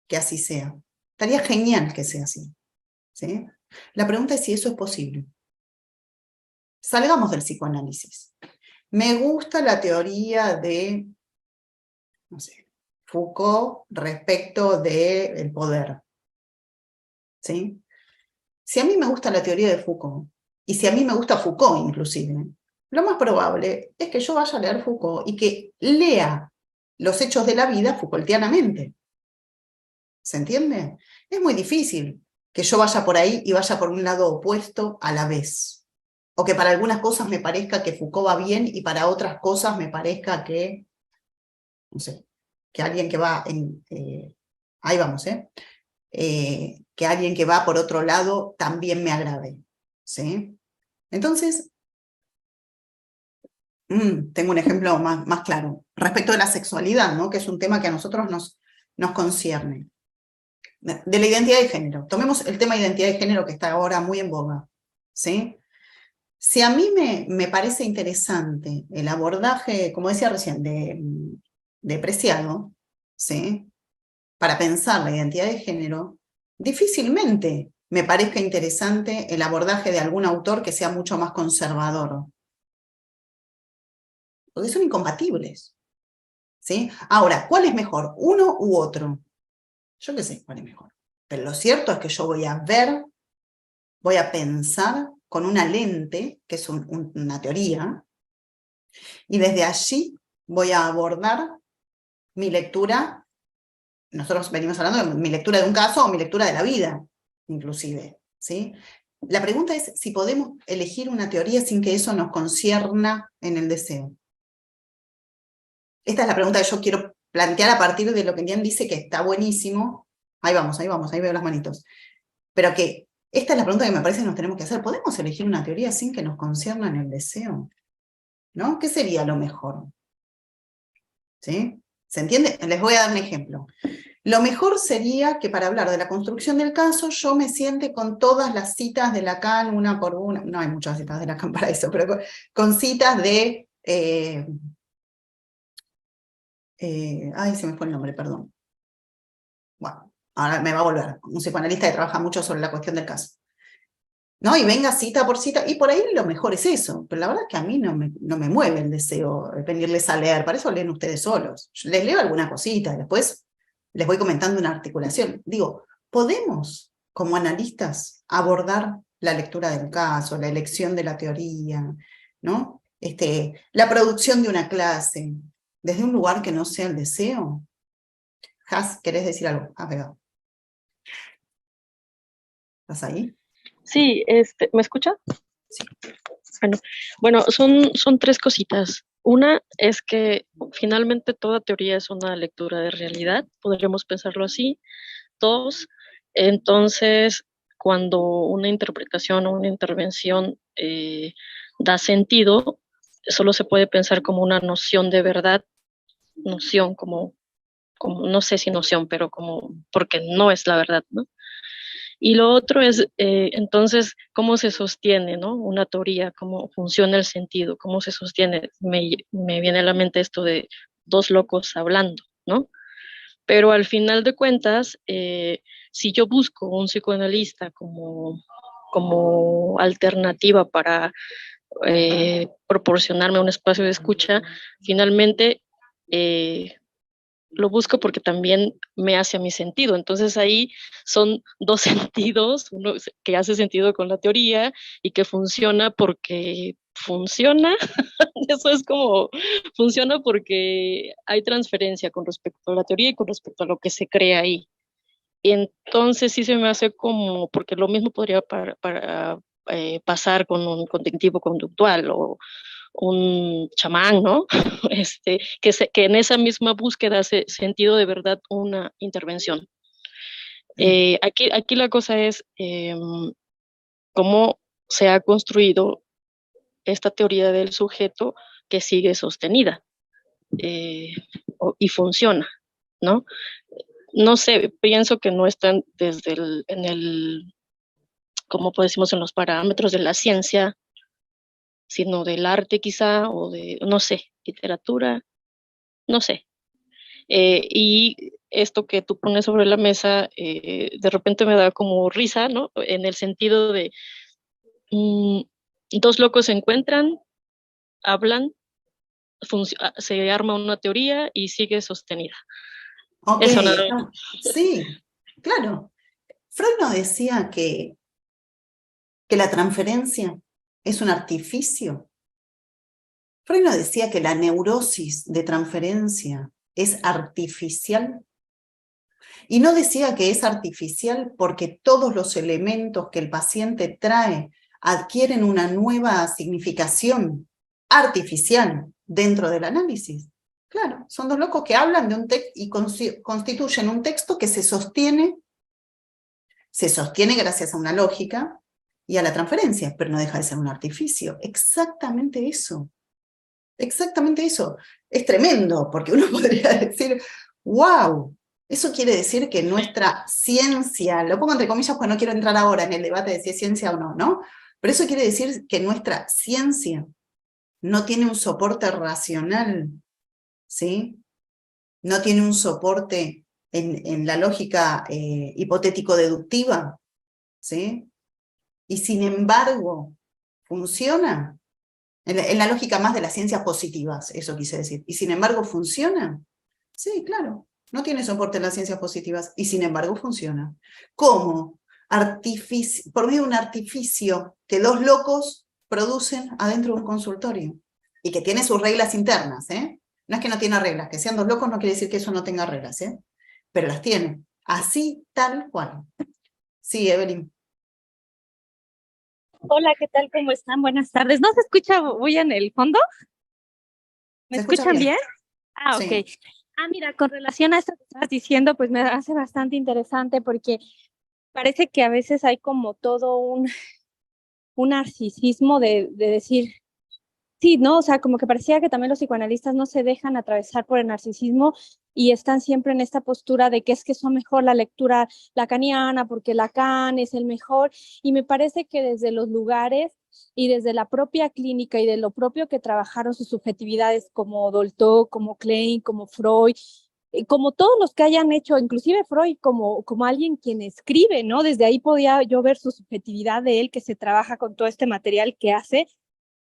que así sea. Estaría genial que sea así, ¿sí? La pregunta es si eso es posible. Salgamos del psicoanálisis. Me gusta la teoría de, no sé, Foucault respecto del poder, ¿sí? Si a mí me gusta la teoría de Foucault, y si a mí me gusta Foucault inclusive, lo más probable es que yo vaya a leer Foucault y que lea los hechos de la vida Foucaultianamente. ¿Se entiende? Es muy difícil que yo vaya por ahí y vaya por un lado opuesto a la vez. O que para algunas cosas me parezca que Foucault va bien y para otras cosas me parezca que, no sé, que alguien que va en... ahí vamos, que alguien que va por otro lado también me agrade, ¿sí? Entonces, tengo un ejemplo más claro. Respecto de la sexualidad, ¿no?, que es un tema que a nosotros nos concierne. De la identidad de género. Tomemos el tema de identidad de género que está ahora muy en boga, ¿sí? Si a mí me parece interesante el abordaje, como decía recién, de Preciado, ¿sí?, para pensar la identidad de género, difícilmente me parezca interesante el abordaje de algún autor que sea mucho más conservador. Porque son incompatibles, ¿sí? Ahora, ¿cuál es mejor? ¿Uno u otro? Yo qué sé cuál es mejor. Pero lo cierto es que yo voy a ver, voy a pensar con una lente, que es una teoría, y desde allí voy a abordar mi lectura, nosotros venimos hablando de mi lectura de un caso o mi lectura de la vida, inclusive, ¿sí? La pregunta es si podemos elegir una teoría sin que eso nos concierna en el deseo. Esta es la pregunta que yo quiero plantear a partir de lo que Nian dice, que está buenísimo. Ahí vamos, ahí veo las manitos. Pero que esta es la pregunta que me parece que nos tenemos que hacer. ¿Podemos elegir una teoría sin que nos concierna en el deseo? ¿No? ¿Qué sería lo mejor? ¿Sí? ¿Se entiende? Les voy a dar un ejemplo. Lo mejor sería que para hablar de la construcción del caso yo me siente con todas las citas de Lacan, una por una. No hay muchas citas de Lacan para eso, pero con citas de... ay, se me fue el nombre, perdón. Bueno, ahora me va a volver. Un psicoanalista que trabaja mucho sobre la cuestión del caso. ¿No? Y venga cita por cita, y por ahí lo mejor es eso, pero la verdad es que a mí no me mueve el deseo de venirles a leer, para eso leen ustedes solos. Yo les leo alguna cosita, después les voy comentando una articulación. Digo, ¿podemos, como analistas, abordar la lectura del caso, la elección de la teoría, ¿no? La producción de una clase, desde un lugar que no sea el deseo? Has, ¿querés decir algo? Ah, pegado. ¿Estás ahí? Sí, ¿me escucha? Sí. Bueno, son tres cositas. Una es que finalmente toda teoría es una lectura de realidad, podríamos pensarlo así. Dos, entonces, cuando una interpretación o una intervención da sentido, solo se puede pensar como una noción de verdad, noción como no sé si noción, pero como, porque no es la verdad, ¿no? Y lo otro es, entonces, cómo se sostiene, ¿no? Una teoría, cómo funciona el sentido, cómo se sostiene. Me viene a la mente esto de dos locos hablando, ¿no? Pero al final de cuentas, si yo busco un psicoanalista como alternativa para proporcionarme un espacio de escucha, finalmente lo busco porque también me hace a mi sentido. Entonces ahí son dos sentidos, uno que hace sentido con la teoría y que funciona porque funciona. Eso es como, funciona porque hay transferencia con respecto a la teoría y con respecto a lo que se crea ahí. Y entonces sí se me hace como, porque lo mismo podría pasar con un cognitivo conductual o un chamán, ¿no? Que en esa misma búsqueda hace sentido de verdad una intervención. Aquí la cosa es cómo se ha construido esta teoría del sujeto que sigue sostenida y funciona, ¿no? No sé, pienso que no están como decimos, en los parámetros de la ciencia, sino del arte quizá, o de, no sé, literatura, no sé. Y esto que tú pones sobre la mesa, de repente me da como risa, ¿no? En el sentido de dos locos se encuentran, hablan, se arma una teoría y sigue sostenida. Ok, Eso no, sí, claro. Freud nos decía que la transferencia es un artificio. Freud nos decía que la neurosis de transferencia es artificial. Y no decía que es artificial porque todos los elementos que el paciente trae adquieren una nueva significación artificial dentro del análisis. Claro, son dos locos que hablan de un texto y constituyen un texto que se sostiene gracias a una lógica y a la transferencia, pero no deja de ser un artificio. Exactamente eso. Exactamente eso. Es tremendo, porque uno podría decir, wow, eso quiere decir que nuestra ciencia, lo pongo entre comillas porque no quiero entrar ahora en el debate de si es ciencia o no, ¿no? Pero eso quiere decir que nuestra ciencia no tiene un soporte racional, ¿sí? No tiene un soporte en la lógica hipotético-deductiva, ¿sí? Y sin embargo, funciona. En la lógica más de las ciencias positivas, eso quise decir. Y sin embargo, ¿funciona? Sí, claro. No tiene soporte en las ciencias positivas y sin embargo funciona. ¿Cómo? Por medio de un artificio que dos locos producen adentro de un consultorio y que tiene sus reglas internas, ¿eh? No es que no tiene reglas, que sean dos locos no quiere decir que eso no tenga reglas, ¿eh? Pero las tiene, así tal cual. Sí, Evelyn. Hola, ¿qué tal? ¿Cómo están? Buenas tardes. ¿No se escucha bulla en el fondo? ¿Me ¿Se escucha escuchan bien? bien? Ah, ok. Sí. Mira, con relación a esto que estabas diciendo, pues me hace bastante interesante porque parece que a veces hay como todo un narcisismo de decir, sí, ¿no? O sea, como que parecía que también los psicoanalistas no se dejan atravesar por el narcisismo y están siempre en esta postura de que es que son mejor la lectura lacaniana porque Lacan es el mejor. Y me parece que desde los lugares y desde la propia clínica y de lo propio que trabajaron sus subjetividades como Dolto, como Klein, como Freud, como todos los que hayan hecho, inclusive Freud como alguien quien escribe, ¿no? Desde ahí podía yo ver su subjetividad de él que se trabaja con todo este material que hace.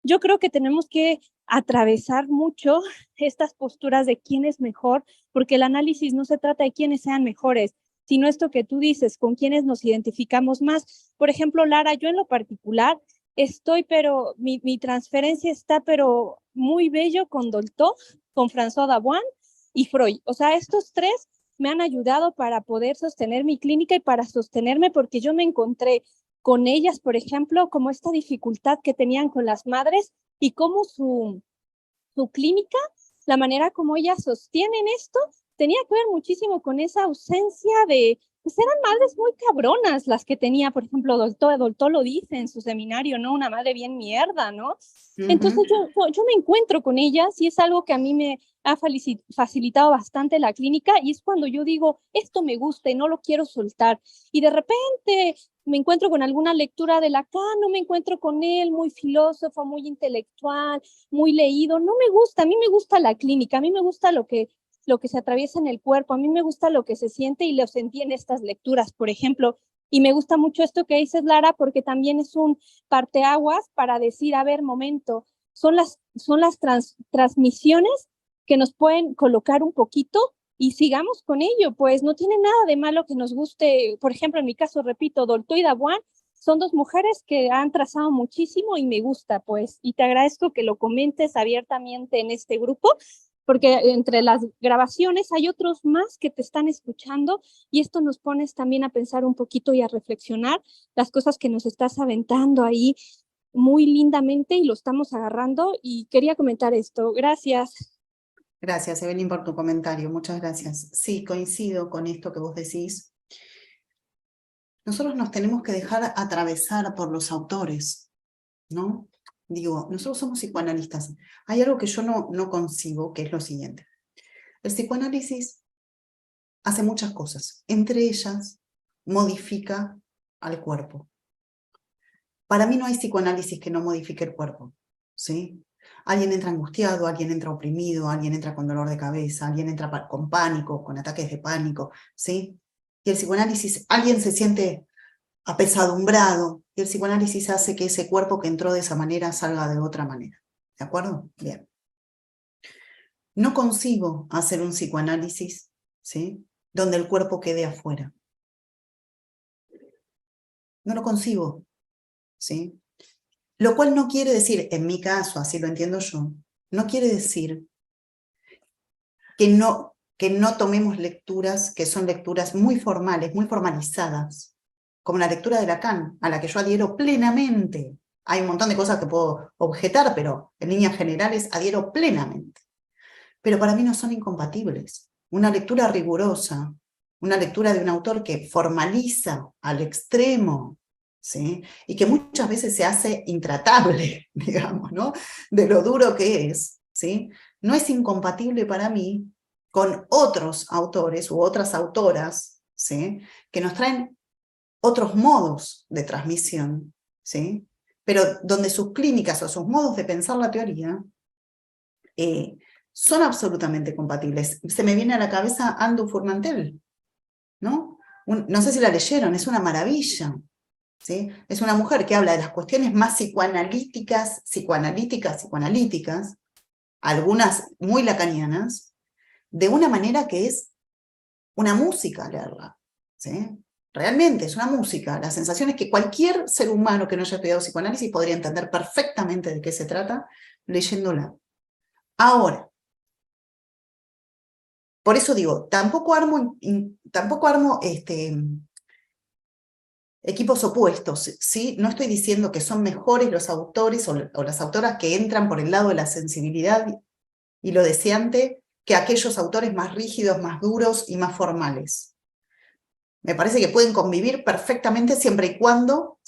Yo creo que tenemos que atravesar mucho estas posturas de quién es mejor, porque el análisis no se trata de quiénes sean mejores, sino esto que tú dices, con quiénes nos identificamos más. Por ejemplo, Lara, yo en lo particular pero mi transferencia está, pero muy bello con Dolto, con François Dabuan y Freud. O sea, estos tres me han ayudado para poder sostener mi clínica y para sostenerme porque yo me encontré con ellas, por ejemplo, como esta dificultad que tenían con las madres y cómo su clínica, la manera como ellas sostienen esto, tenía que ver muchísimo con esa ausencia de, pues eran madres muy cabronas las que tenía, por ejemplo, Dolto lo dice en su seminario, ¿no? Una madre bien mierda, ¿no? Entonces yo me encuentro con ellas y es algo que a mí me ha facilitado bastante la clínica y es cuando yo digo, esto me gusta y no lo quiero soltar. Y de repente me encuentro con alguna lectura de Lacan, no me encuentro con él, muy filósofo, muy intelectual, muy leído. No me gusta, a mí me gusta la clínica, a mí me gusta lo que se atraviesa en el cuerpo, a mí me gusta lo que se siente y lo sentí en estas lecturas, por ejemplo. Y me gusta mucho esto que dices, Lara, porque también es un parteaguas para decir, a ver, momento, son las transmisiones que nos pueden colocar un poquito y sigamos con ello, pues no tiene nada de malo que nos guste, por ejemplo, en mi caso, repito, Dolto y Dabuan son dos mujeres que han trazado muchísimo y me gusta, pues, y te agradezco que lo comentes abiertamente en este grupo, porque entre las grabaciones hay otros más que te están escuchando y esto nos pones también a pensar un poquito y a reflexionar las cosas que nos estás aventando ahí muy lindamente y lo estamos agarrando y quería comentar esto. Gracias. Gracias, Evelyn, por tu comentario. Muchas gracias. Sí, coincido con esto que vos decís. Nosotros nos tenemos que dejar atravesar por los autores, ¿no? Digo, nosotros somos psicoanalistas. Hay algo que yo no concibo, que es lo siguiente. El psicoanálisis hace muchas cosas. Entre ellas, modifica al cuerpo. Para mí no hay psicoanálisis que no modifique el cuerpo, ¿sí? Alguien entra angustiado, alguien entra oprimido, alguien entra con dolor de cabeza, alguien entra con pánico, con ataques de pánico, ¿sí? Y el psicoanálisis, alguien se siente apesadumbrado, y el psicoanálisis hace que ese cuerpo que entró de esa manera salga de otra manera. ¿De acuerdo? Bien. No concibo hacer un psicoanálisis, ¿sí?, donde el cuerpo quede afuera. No lo concibo, ¿sí? Lo cual no quiere decir, en mi caso, así lo entiendo yo, no quiere decir que no tomemos lecturas que son lecturas muy formales, muy formalizadas, como la lectura de Lacan, a la que yo adhiero plenamente. Hay un montón de cosas que puedo objetar, pero en líneas generales adhiero plenamente. Pero para mí no son incompatibles. Una lectura rigurosa, una lectura de un autor que formaliza al extremo, ¿sí?, y que muchas veces se hace intratable, digamos, ¿no?, de lo duro que es, ¿sí?, no es incompatible para mí con otros autores u otras autoras, ¿sí?, que nos traen otros modos de transmisión, ¿sí?, pero donde sus clínicas o sus modos de pensar la teoría son absolutamente compatibles. Se me viene a la cabeza Andu Furmantel, ¿no? No sé si la leyeron, es una maravilla, ¿sí? Es una mujer que habla de las cuestiones más psicoanalíticas, algunas muy lacanianas, de una manera que es una música leerla, ¿sí? Realmente es una música. La sensación es que cualquier ser humano que no haya estudiado psicoanálisis podría entender perfectamente de qué se trata leyéndola. Ahora, por eso digo, tampoco armo equipos opuestos, ¿sí? No estoy diciendo que son mejores los autores o las autoras que entran por el lado de la sensibilidad y lo deseante que aquellos autores más rígidos, más duros y más formales. Me parece que pueden convivir perfectamente siempre y cuando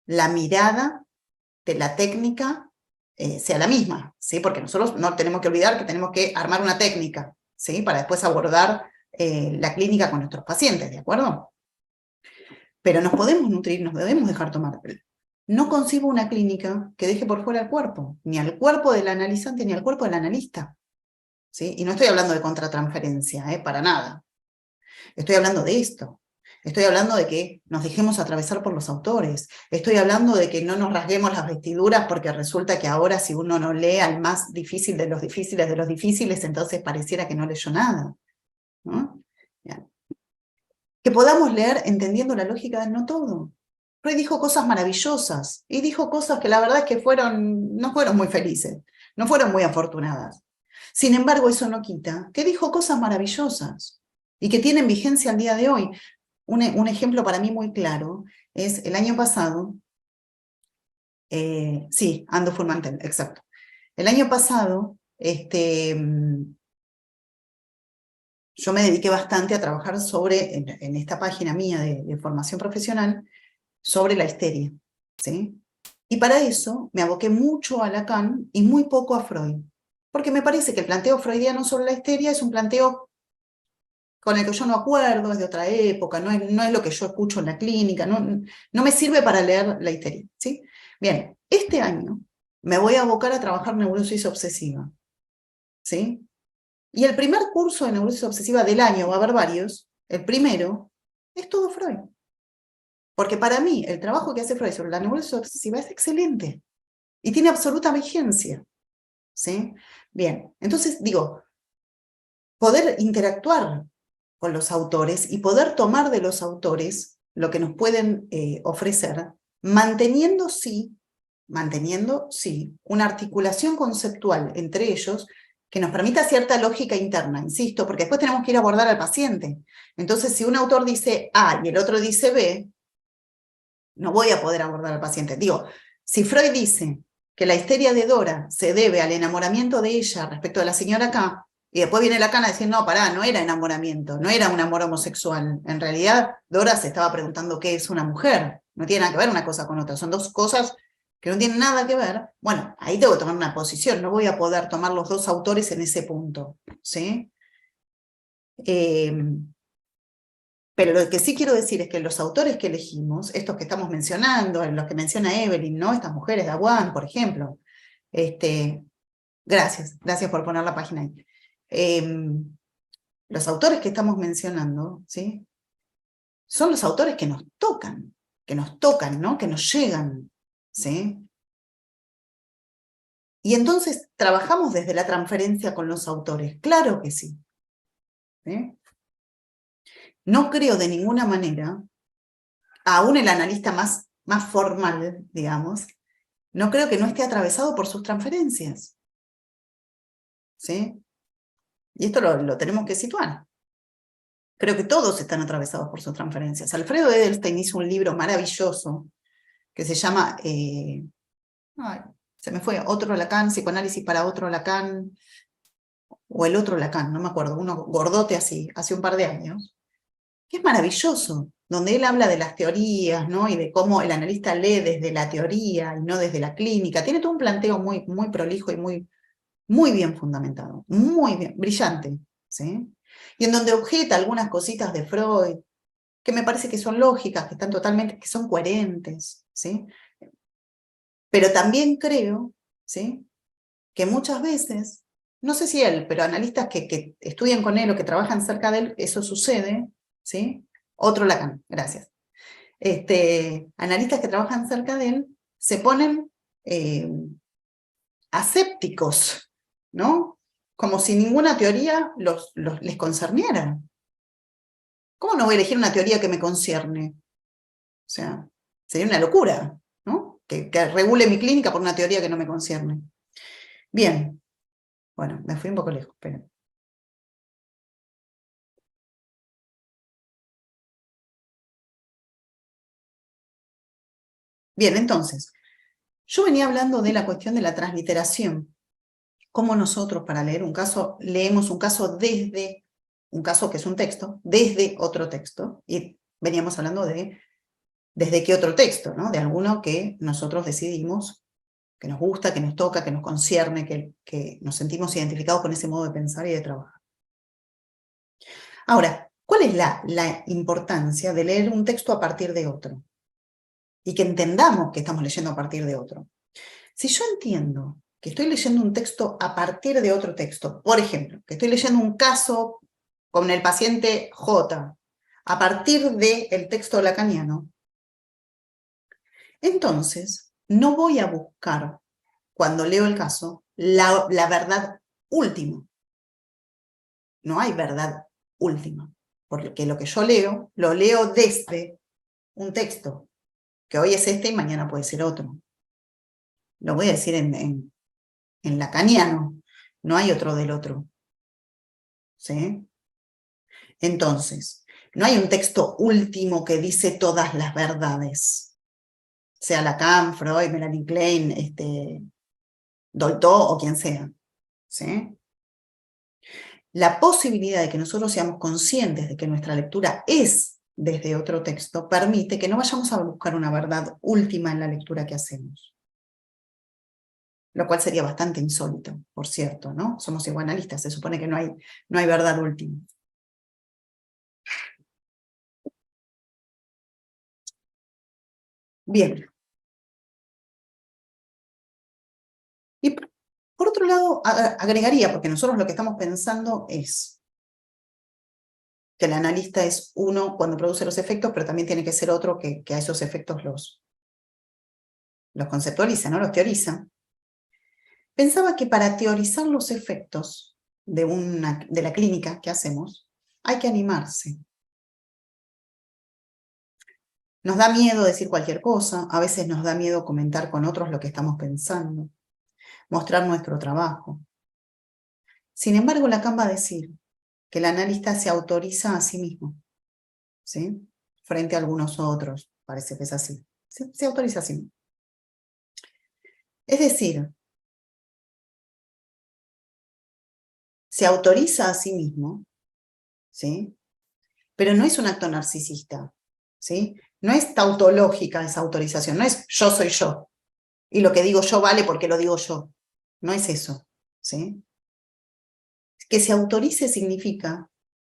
la mirada de la técnica sea la misma, ¿sí? Porque nosotros no tenemos que olvidar que tenemos que armar una técnica, ¿sí? Para después abordar la clínica con nuestros pacientes, ¿de acuerdo? Pero nos podemos nutrir, nos debemos dejar tomar. No concibo una clínica que deje por fuera el cuerpo, ni al cuerpo del analizante ni al cuerpo del analista, ¿sí? Y no estoy hablando de contratransferencia, para nada. Estoy hablando de esto. Estoy hablando de que nos dejemos atravesar por los autores. Estoy hablando de que no nos rasguemos las vestiduras porque resulta que ahora si uno no lee al más difícil de los difíciles, entonces pareciera que no leyó nada, ¿no? Bien. Que podamos leer entendiendo la lógica del no todo. Freud dijo cosas maravillosas y dijo cosas que la verdad es que no fueron muy felices, no fueron muy afortunadas. Sin embargo, eso no quita que dijo cosas maravillosas y que tienen vigencia al día de hoy. Un ejemplo para mí muy claro es el año pasado, sí, Ando Furmantel, exacto. El año pasado, yo me dediqué bastante a trabajar en esta página mía de formación profesional, sobre la histeria, ¿sí? Y para eso me aboqué mucho a Lacan y muy poco a Freud, porque me parece que el planteo freudiano sobre la histeria es un planteo con el que yo no acuerdo, es de otra época, no es lo que yo escucho en la clínica, no me sirve para leer la histeria, ¿sí? Bien, este año me voy a abocar a trabajar neurosis obsesiva, ¿sí? Y el primer curso de neurosis obsesiva del año, va a haber varios, el primero, es todo Freud. Porque para mí, el trabajo que hace Freud sobre la neurosis obsesiva es excelente y tiene absoluta vigencia, ¿sí? Bien, entonces digo, poder interactuar con los autores y poder tomar de los autores lo que nos pueden ofrecer, manteniendo sí, una articulación conceptual entre ellos que nos permita cierta lógica interna, insisto, porque después tenemos que ir a abordar al paciente. Entonces, si un autor dice A y el otro dice B, no voy a poder abordar al paciente. Digo, si Freud dice que la histeria de Dora se debe al enamoramiento de ella respecto de la señora K, y después viene Lacan a decir, no, pará, no era enamoramiento, no era un amor homosexual. En realidad, Dora se estaba preguntando qué es una mujer. No tiene nada que ver una cosa con otra, son dos cosas que no tienen nada que ver. Bueno, ahí tengo que tomar una posición, no voy a poder tomar los dos autores en ese punto, ¿sí? Pero lo que sí quiero decir es que los autores que elegimos, estos que estamos mencionando, los que menciona Evelyn, ¿no? Estas mujeres de Aguán, por ejemplo. Gracias por poner la página ahí. Los autores que estamos mencionando, ¿sí? Son los autores que nos tocan, ¿no? Que nos llegan, ¿sí? Y entonces, ¿trabajamos desde la transferencia con los autores? Claro que sí. ¿Sí? No creo de ninguna manera, aún el analista más formal, digamos, no creo que no esté atravesado por sus transferencias. ¿Sí? Y esto lo tenemos que situar. Creo que todos están atravesados por sus transferencias. Alfredo Edelstein hizo un libro maravilloso que se llama, se me fue, Otro Lacan, Psicoanálisis para otro Lacan, o el otro Lacan, no me acuerdo, uno gordote así, hace un par de años, que es maravilloso, donde él habla de las teorías, ¿no? Y de cómo el analista lee desde la teoría y no desde la clínica. Tiene todo un planteo muy, muy prolijo y muy bien fundamentado, muy bien, brillante, ¿sí? Y en donde objeta algunas cositas de Freud, que me parece que son lógicas, que están totalmente, que son coherentes, ¿sí? Pero también creo, ¿sí? Que muchas veces, no sé si él, pero analistas que estudian con él o que trabajan cerca de él, eso sucede, ¿sí? Otro Lacan, gracias. Analistas que trabajan cerca de él se ponen asépticos, ¿no? Como si ninguna teoría les concerniera. ¿Cómo no voy a elegir una teoría que me concierne? O sea, sería una locura, ¿no? Que regule mi clínica por una teoría que no me concierne. Bien. Bueno, me fui un poco lejos, pero... Bien, entonces, yo venía hablando de la cuestión de la transliteración. Cómo nosotros para leer un caso, leemos un caso desde, un caso que es un texto, desde otro texto, y veníamos hablando de desde qué otro texto, ¿no? De alguno que nosotros decidimos, que nos gusta, que nos toca, que nos concierne, que nos sentimos identificados con ese modo de pensar y de trabajar. Ahora, ¿cuál es la importancia de leer un texto a partir de otro? Y que entendamos que estamos leyendo a partir de otro. Si yo entiendo que estoy leyendo un texto a partir de otro texto, por ejemplo, que estoy leyendo un caso con el paciente J, a partir del texto lacaniano, entonces no voy a buscar, cuando leo el caso, la verdad última. No hay verdad última, porque lo que yo leo, lo leo desde un texto, que hoy es este y mañana puede ser otro. Lo voy a decir en lacaniano, no hay otro del otro. ¿Sí? Entonces, no hay un texto último que dice todas las verdades. Sea Lacan, Freud, Melanie Klein, Dolto o quien sea. ¿Sí? La posibilidad de que nosotros seamos conscientes de que nuestra lectura es desde otro texto permite que no vayamos a buscar una verdad última en la lectura que hacemos. Lo cual sería bastante insólito, por cierto, ¿no? Somos psicoanalistas, se supone que no hay verdad última. Bien. Y por otro lado, agregaría, porque nosotros lo que estamos pensando es que el analista es uno cuando produce los efectos, pero también tiene que ser otro que a esos efectos los conceptualiza, ¿no? Los teoriza. Pensaba que para teorizar los efectos de la clínica que hacemos, hay que animarse. Nos da miedo decir cualquier cosa, a veces nos da miedo comentar con otros lo que estamos pensando, mostrar nuestro trabajo. Sin embargo, Lacan va a decir que el analista se autoriza a sí mismo, ¿sí? Frente a algunos otros, parece que es así. Se autoriza a sí mismo. Es decir, se autoriza a sí mismo, ¿sí? Pero no es un acto narcisista, ¿sí? No es tautológica esa autorización, no es yo soy yo, y lo que digo yo vale porque lo digo yo. No es eso, ¿sí? Que se autorice significa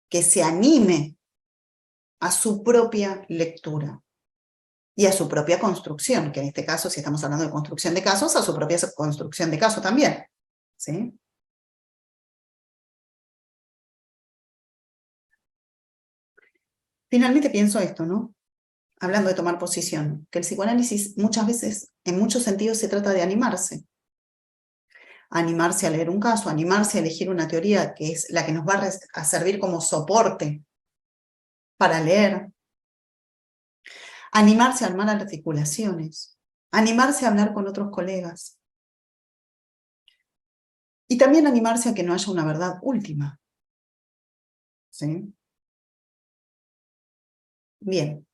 que se anime a su propia lectura y a su propia construcción, que en este caso, si estamos hablando de construcción de casos, a su propia construcción de caso también, ¿sí? Finalmente pienso esto, ¿no? Hablando de tomar posición, que el psicoanálisis muchas veces, en muchos sentidos, se trata de animarse. Animarse a leer un caso, animarse a elegir una teoría que es la que nos va a servir como soporte para leer, animarse a armar articulaciones, animarse a hablar con otros colegas y también animarse a que no haya una verdad última. ¿Sí? Bien.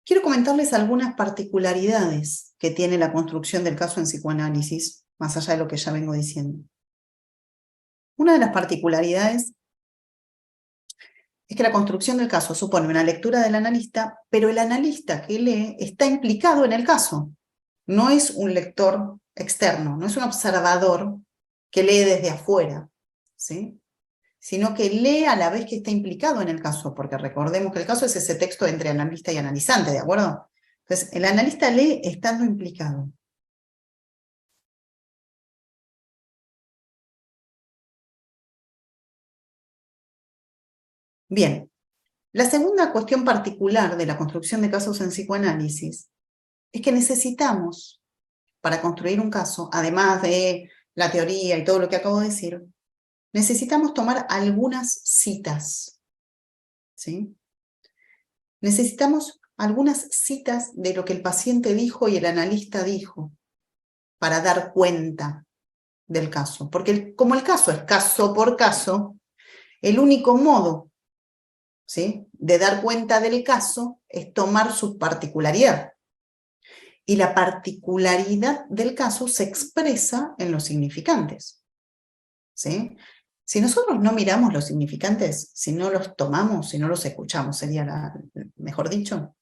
Quiero comentarles algunas particularidades que tiene la construcción del caso en psicoanálisis, más allá de lo que ya vengo diciendo. Una de las particularidades es que la construcción del caso supone una lectura del analista, pero el analista que lee está implicado en el caso. No es un lector externo, no es un observador que lee desde afuera, ¿sí? Sino que lee a la vez que está implicado en el caso, porque recordemos que el caso es ese texto entre analista y analizante, ¿de acuerdo? Entonces, el analista lee estando implicado. Bien, la segunda cuestión particular de la construcción de casos en psicoanálisis es que necesitamos, para construir un caso, además de la teoría y todo lo que acabo de decir, necesitamos tomar algunas citas, ¿sí? Necesitamos algunas citas de lo que el paciente dijo y el analista dijo para dar cuenta del caso. Porque como el caso es caso por caso, el único modo ¿sí? De dar cuenta del caso es tomar su particularidad. Y la particularidad del caso se expresa en los significantes, ¿sí? Si nosotros no miramos los significantes, si no los tomamos, si no los escuchamos, sería mejor dicho,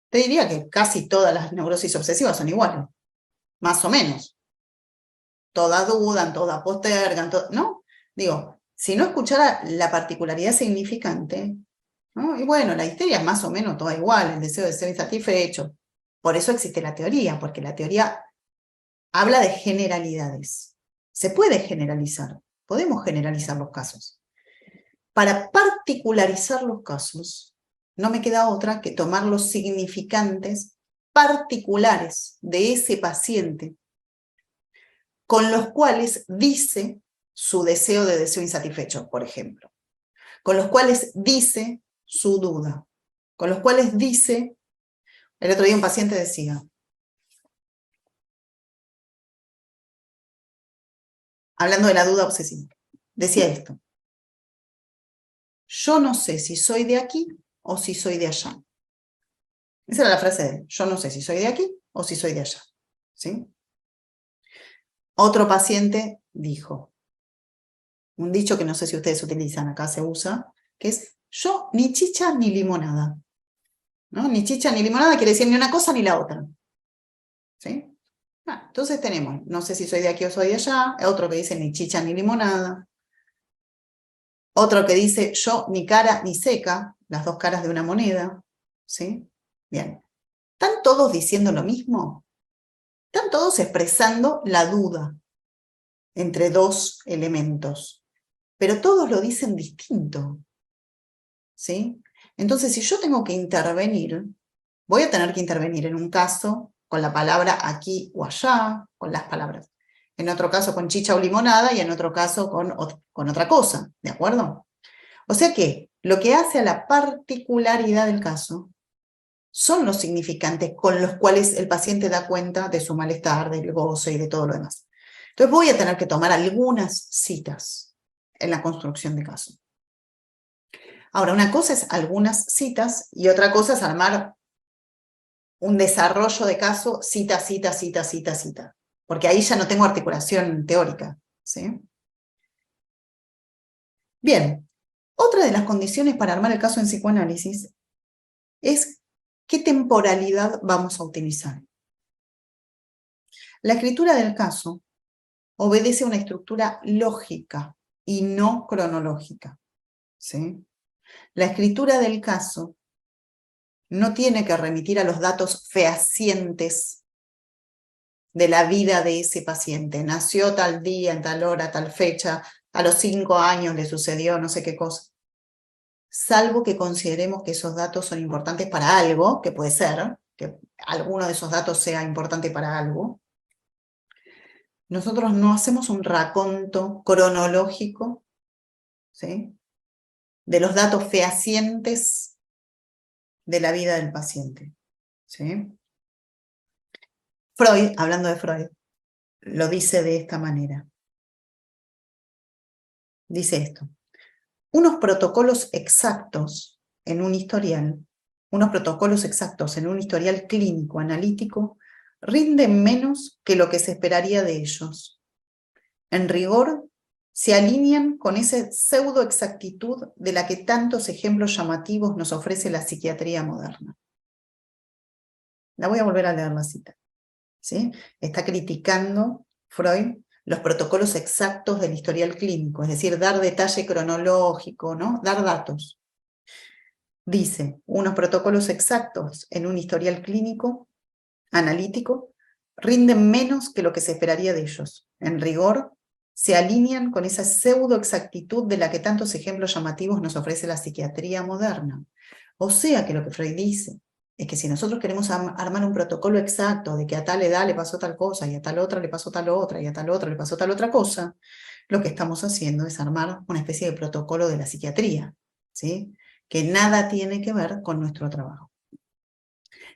te diría que casi todas las neurosis obsesivas son iguales, más o menos. Todas dudan, todas postergan, ¿no? Digo, si no escuchara la particularidad significante, ¿no? Y bueno, la histeria es más o menos toda igual, el deseo de ser insatisfecho. Por eso existe la teoría, porque la teoría habla de generalidades. Se puede generalizar, podemos generalizar los casos. Para particularizar los casos, no me queda otra que tomar los significantes particulares de ese paciente, con los cuales dice su deseo insatisfecho, por ejemplo, con los cuales dice su duda, con los cuales dice, el otro día un paciente decía, hablando de la duda obsesiva, decía esto: yo no sé si soy de aquí o si soy de allá. Esa era la frase de él: yo no sé si soy de aquí o si soy de allá. ¿Sí? Otro paciente dijo, un dicho que no sé si ustedes utilizan, acá se usa, que es: yo ni chicha ni limonada. ¿No? Ni chicha ni limonada quiere decir ni una cosa ni la otra. ¿Sí? Entonces tenemos, no sé si soy de aquí o soy de allá, otro que dice ni chicha ni limonada, otro que dice yo ni cara ni seca, las dos caras de una moneda. ¿Sí? Bien. ¿Están todos diciendo lo mismo? Están todos expresando la duda entre dos elementos, pero todos lo dicen distinto. ¿Sí? Entonces, si yo tengo que intervenir, voy a tener que intervenir en un caso con la palabra aquí o allá, con las palabras. En otro caso con chicha o limonada y en otro caso con otra cosa, ¿de acuerdo? O sea que lo que hace a la particularidad del caso son los significantes con los cuales el paciente da cuenta de su malestar, del goce y de todo lo demás. Entonces voy a tener que tomar algunas citas en la construcción de caso. Ahora, una cosa es algunas citas y otra cosa es armar un desarrollo de caso, cita, cita, cita, cita, cita. Porque ahí ya no tengo articulación teórica. ¿Sí? Bien, otra de las condiciones para armar el caso en psicoanálisis es qué temporalidad vamos a utilizar. La escritura del caso obedece a una estructura lógica y no cronológica. ¿Sí? La escritura del caso no tiene que remitir a los datos fehacientes de la vida de ese paciente. Nació tal día, en tal hora, tal fecha, a los 5 años le sucedió no sé qué cosa. Salvo que consideremos que esos datos son importantes para algo, que puede ser, que alguno de esos datos sea importante para algo. Nosotros no hacemos un raconto cronológico, ¿sí?, de los datos fehacientes de la vida del paciente. ¿Sí? Freud, hablando de Freud, lo dice de esta manera. Dice esto: unos protocolos exactos en un historial clínico analítico rinden menos que lo que se esperaría de ellos. En rigor, se alinean con esa pseudoexactitud de la que tantos ejemplos llamativos nos ofrece la psiquiatría moderna. La voy a volver a leer la cita. ¿Sí? Está criticando Freud los protocolos exactos del historial clínico, es decir, dar detalle cronológico, ¿no? Dar datos. Dice, unos protocolos exactos en un historial clínico analítico rinden menos que lo que se esperaría de ellos. En rigor, se alinean con esa pseudoexactitud de la que tantos ejemplos llamativos nos ofrece la psiquiatría moderna. O sea que lo que Freud dice es que si nosotros queremos armar un protocolo exacto de que a tal edad le pasó tal cosa, y a tal otra le pasó tal otra, y a tal otra le pasó tal otra cosa, lo que estamos haciendo es armar una especie de protocolo de la psiquiatría, ¿sí?, que nada tiene que ver con nuestro trabajo.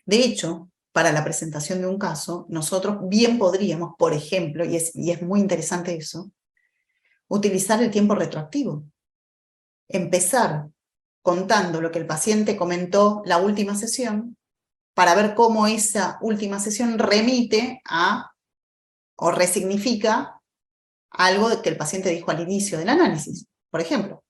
De hecho, para la presentación de un caso, nosotros bien podríamos, por ejemplo, y es muy interesante eso, utilizar el tiempo retroactivo. empezar contando lo que el paciente comentó la última sesión, para ver cómo esa última sesión remite a, o resignifica, algo que el paciente dijo al inicio del análisis, por ejemplo.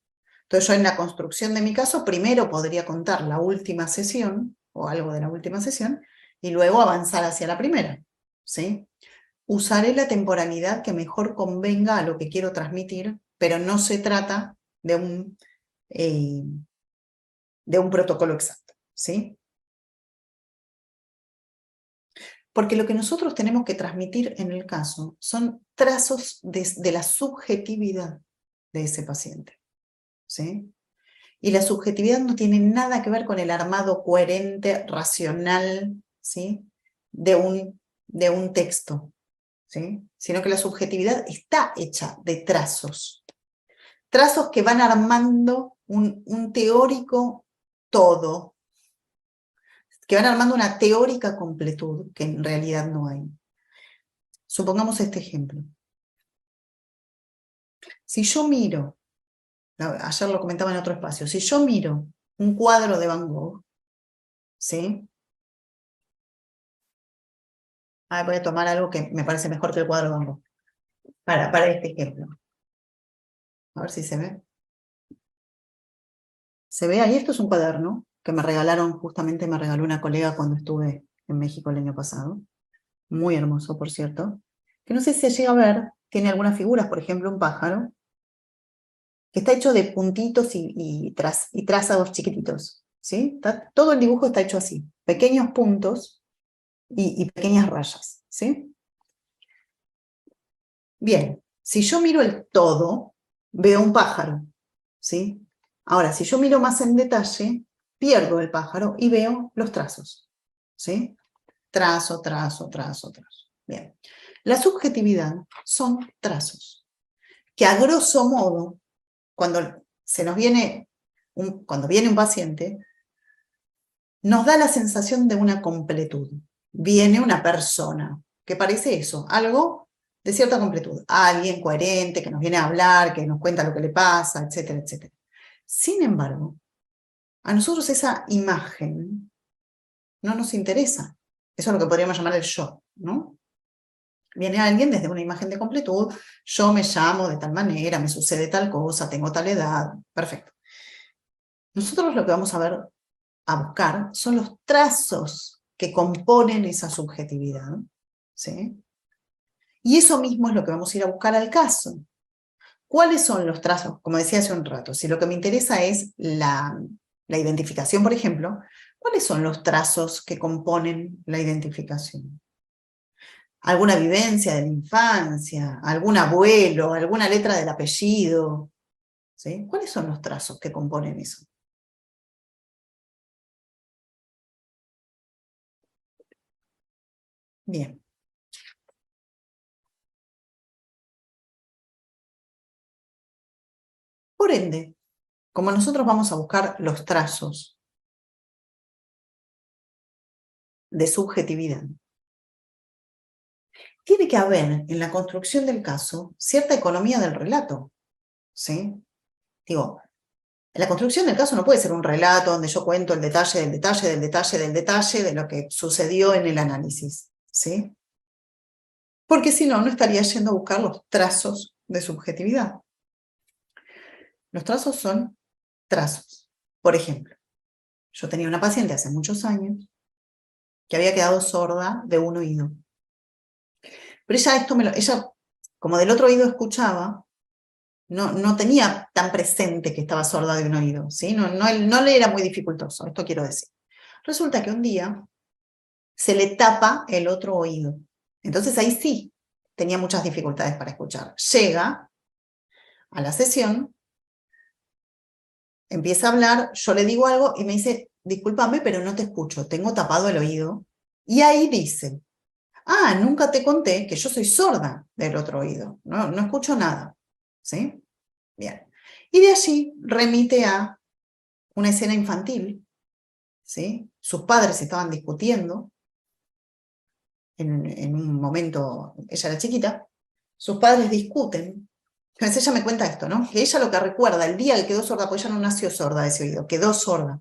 Entonces yo en la construcción de mi caso, primero podría contar la última sesión, o algo de la última sesión, y luego avanzar hacia la primera, ¿sí? Usaré la temporalidad que mejor convenga a lo que quiero transmitir, pero no se trata de un protocolo exacto, ¿sí? Porque lo que nosotros tenemos que transmitir en el caso son trazos de la subjetividad de ese paciente, ¿sí? Y la subjetividad no tiene nada que ver con el armado coherente, racional, ¿sí? de un texto, ¿sí? Sino que la subjetividad está hecha de trazos. Trazos que van armando un teórico todo, que van armando una teórica completud que en realidad no hay. Supongamos este ejemplo. Si yo miro, ayer lo comentaba en otro espacio, si yo miro un cuadro de Van Gogh, ¿sí? Voy a tomar algo que me parece mejor que el cuadro de Van Gogh, para este ejemplo. A ver si se ve. ¿Se ve ahí? Esto es un cuaderno que me regalaron, justamente me regaló una colega cuando estuve en México el año pasado. Muy hermoso, por cierto. Que no sé si se llega a ver, tiene algunas figuras, por ejemplo, un pájaro, que está hecho de puntitos y trazados chiquititos, ¿sí? Todo el dibujo está hecho así, pequeños puntos y pequeñas rayas, ¿sí? Bien, si yo miro el todo, veo un pájaro, ¿sí? Ahora, si yo miro más en detalle, pierdo el pájaro y veo los trazos, ¿sí? Trazo, trazo, trazo, trazo. Bien. La subjetividad son trazos, que a grosso modo, cuando viene un paciente, nos da la sensación de una completud. Viene una persona, que parece eso, algo de cierta completud. Alguien coherente, que nos viene a hablar, que nos cuenta lo que le pasa, etcétera, etcétera. Sin embargo, a nosotros esa imagen no nos interesa. Eso es lo que podríamos llamar el yo, ¿no? Viene alguien desde una imagen de completud, yo me llamo de tal manera, me sucede tal cosa, tengo tal edad, perfecto. Nosotros lo que vamos a buscar son los trazos que componen esa subjetividad, ¿sí? Y eso mismo es lo que vamos a ir a buscar al caso. ¿Cuáles son los trazos? Como decía hace un rato, si lo que me interesa es la identificación, por ejemplo, ¿cuáles son los trazos que componen la identificación? ¿Alguna vivencia de la infancia? ¿Algún abuelo? ¿Alguna letra del apellido? ¿Sí? ¿Cuáles son los trazos que componen eso? Bien. Por ende, como nosotros vamos a buscar los trazos de subjetividad, tiene que haber en la construcción del caso cierta economía del relato, ¿sí? Digo, la construcción del caso no puede ser un relato donde yo cuento el detalle del detalle del detalle del detalle de lo que sucedió en el análisis, ¿sí? Porque si no, no estaría yendo a buscar los trazos de subjetividad. Los trazos son trazos. Por ejemplo, yo tenía una paciente hace muchos años que había quedado sorda de un oído. Pero ella, como del otro oído escuchaba, no tenía tan presente que estaba sorda de un oído, ¿sí? No le era muy dificultoso, esto quiero decir. Resulta que un día se le tapa el otro oído. Entonces ahí sí tenía muchas dificultades para escuchar. Llega a la sesión, empieza a hablar, yo le digo algo y me dice, discúlpame, pero no te escucho, tengo tapado el oído. Y ahí dice, nunca te conté que yo soy sorda del otro oído, no escucho nada, ¿sí? Bien. Y de allí remite a una escena infantil, ¿sí? Sus padres estaban discutiendo en un momento, ella era chiquita, sus padres discuten Entonces ella me cuenta esto, ¿no? Que ella lo que recuerda, el día que quedó sorda, pues ella no nació sorda de ese oído, quedó sorda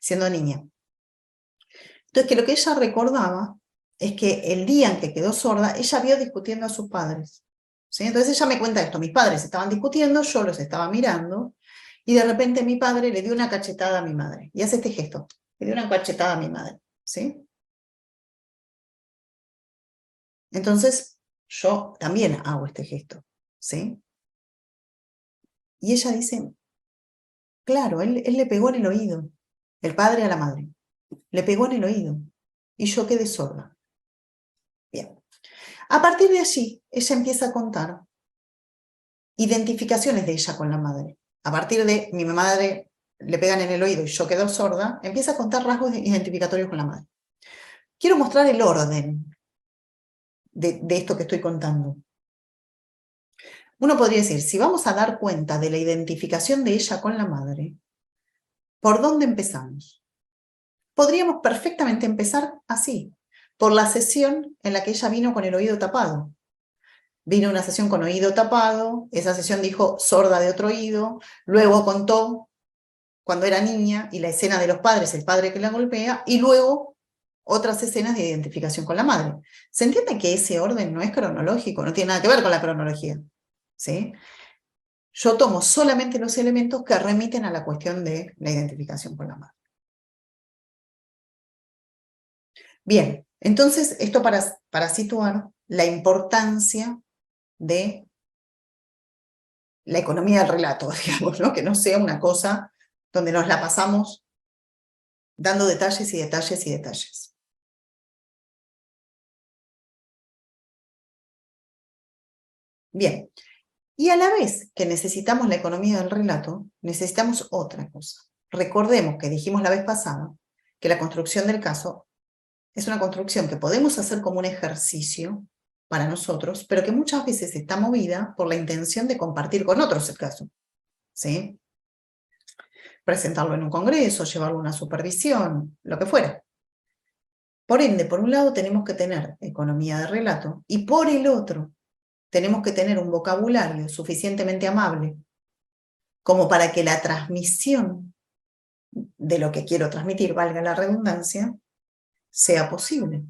siendo niña. Entonces que lo que ella recordaba es que el día en que quedó sorda, ella vio discutiendo a sus padres. ¿Sí? Entonces ella me cuenta esto, mis padres estaban discutiendo, yo los estaba mirando, y de repente mi padre le dio una cachetada a mi madre, y hace este gesto, le dio una cachetada a mi madre. ¿Sí? Entonces yo también hago este gesto. ¿Sí? Y ella dice, claro, él le pegó en el oído, el padre a la madre, le pegó en el oído, y yo quedé sorda. Bien. A partir de allí, ella empieza a contar identificaciones de ella con la madre. A partir de mi madre le pegan en el oído y yo quedo sorda, empieza a contar rasgos identificatorios con la madre. Quiero mostrar el orden de esto que estoy contando. Uno podría decir, si vamos a dar cuenta de la identificación de ella con la madre, ¿por dónde empezamos? Podríamos perfectamente empezar así, por la sesión en la que ella vino con el oído tapado. Vino una sesión con oído tapado, esa sesión dijo sorda de otro oído, luego contó cuando era niña y la escena de los padres, el padre que la golpea, y luego otras escenas de identificación con la madre. ¿Se entiende que ese orden no es cronológico? No tiene nada que ver con la cronología. ¿Sí? Yo tomo solamente los elementos que remiten a la cuestión de la identificación con la madre. Bien, entonces esto para situar la importancia de la economía del relato, digamos, ¿no? Que no sea una cosa donde nos la pasamos dando detalles y detalles y detalles. Bien, y a la vez que necesitamos la economía del relato, necesitamos otra cosa. Recordemos que dijimos la vez pasada que la construcción del caso es una construcción que podemos hacer como un ejercicio para nosotros, pero que muchas veces está movida por la intención de compartir con otros el caso. ¿Sí? Presentarlo en un congreso, llevarlo a una supervisión, lo que fuera. Por ende, por un lado tenemos que tener economía de relato y por el otro tenemos que tener un vocabulario suficientemente amable como para que la transmisión de lo que quiero transmitir, valga la redundancia, sea posible.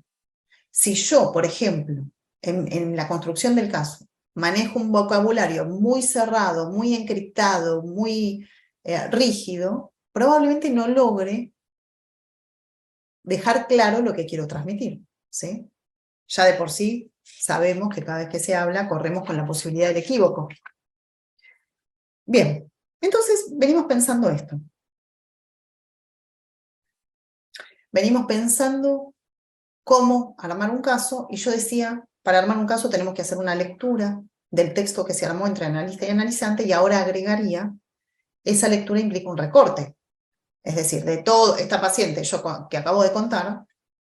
Si yo, por ejemplo, en la construcción del caso, manejo un vocabulario muy cerrado, muy encriptado, muy rígido, probablemente no logre dejar claro lo que quiero transmitir. ¿Sí? Ya de por sí sabemos que cada vez que se habla corremos con la posibilidad del equívoco. Bien, entonces venimos pensando esto. Venimos pensando cómo armar un caso, y yo decía, para armar un caso tenemos que hacer una lectura del texto que se armó entre analista y analizante, y ahora agregaría, esa lectura implica un recorte. Es decir, de todo, esta paciente que acabo de contar,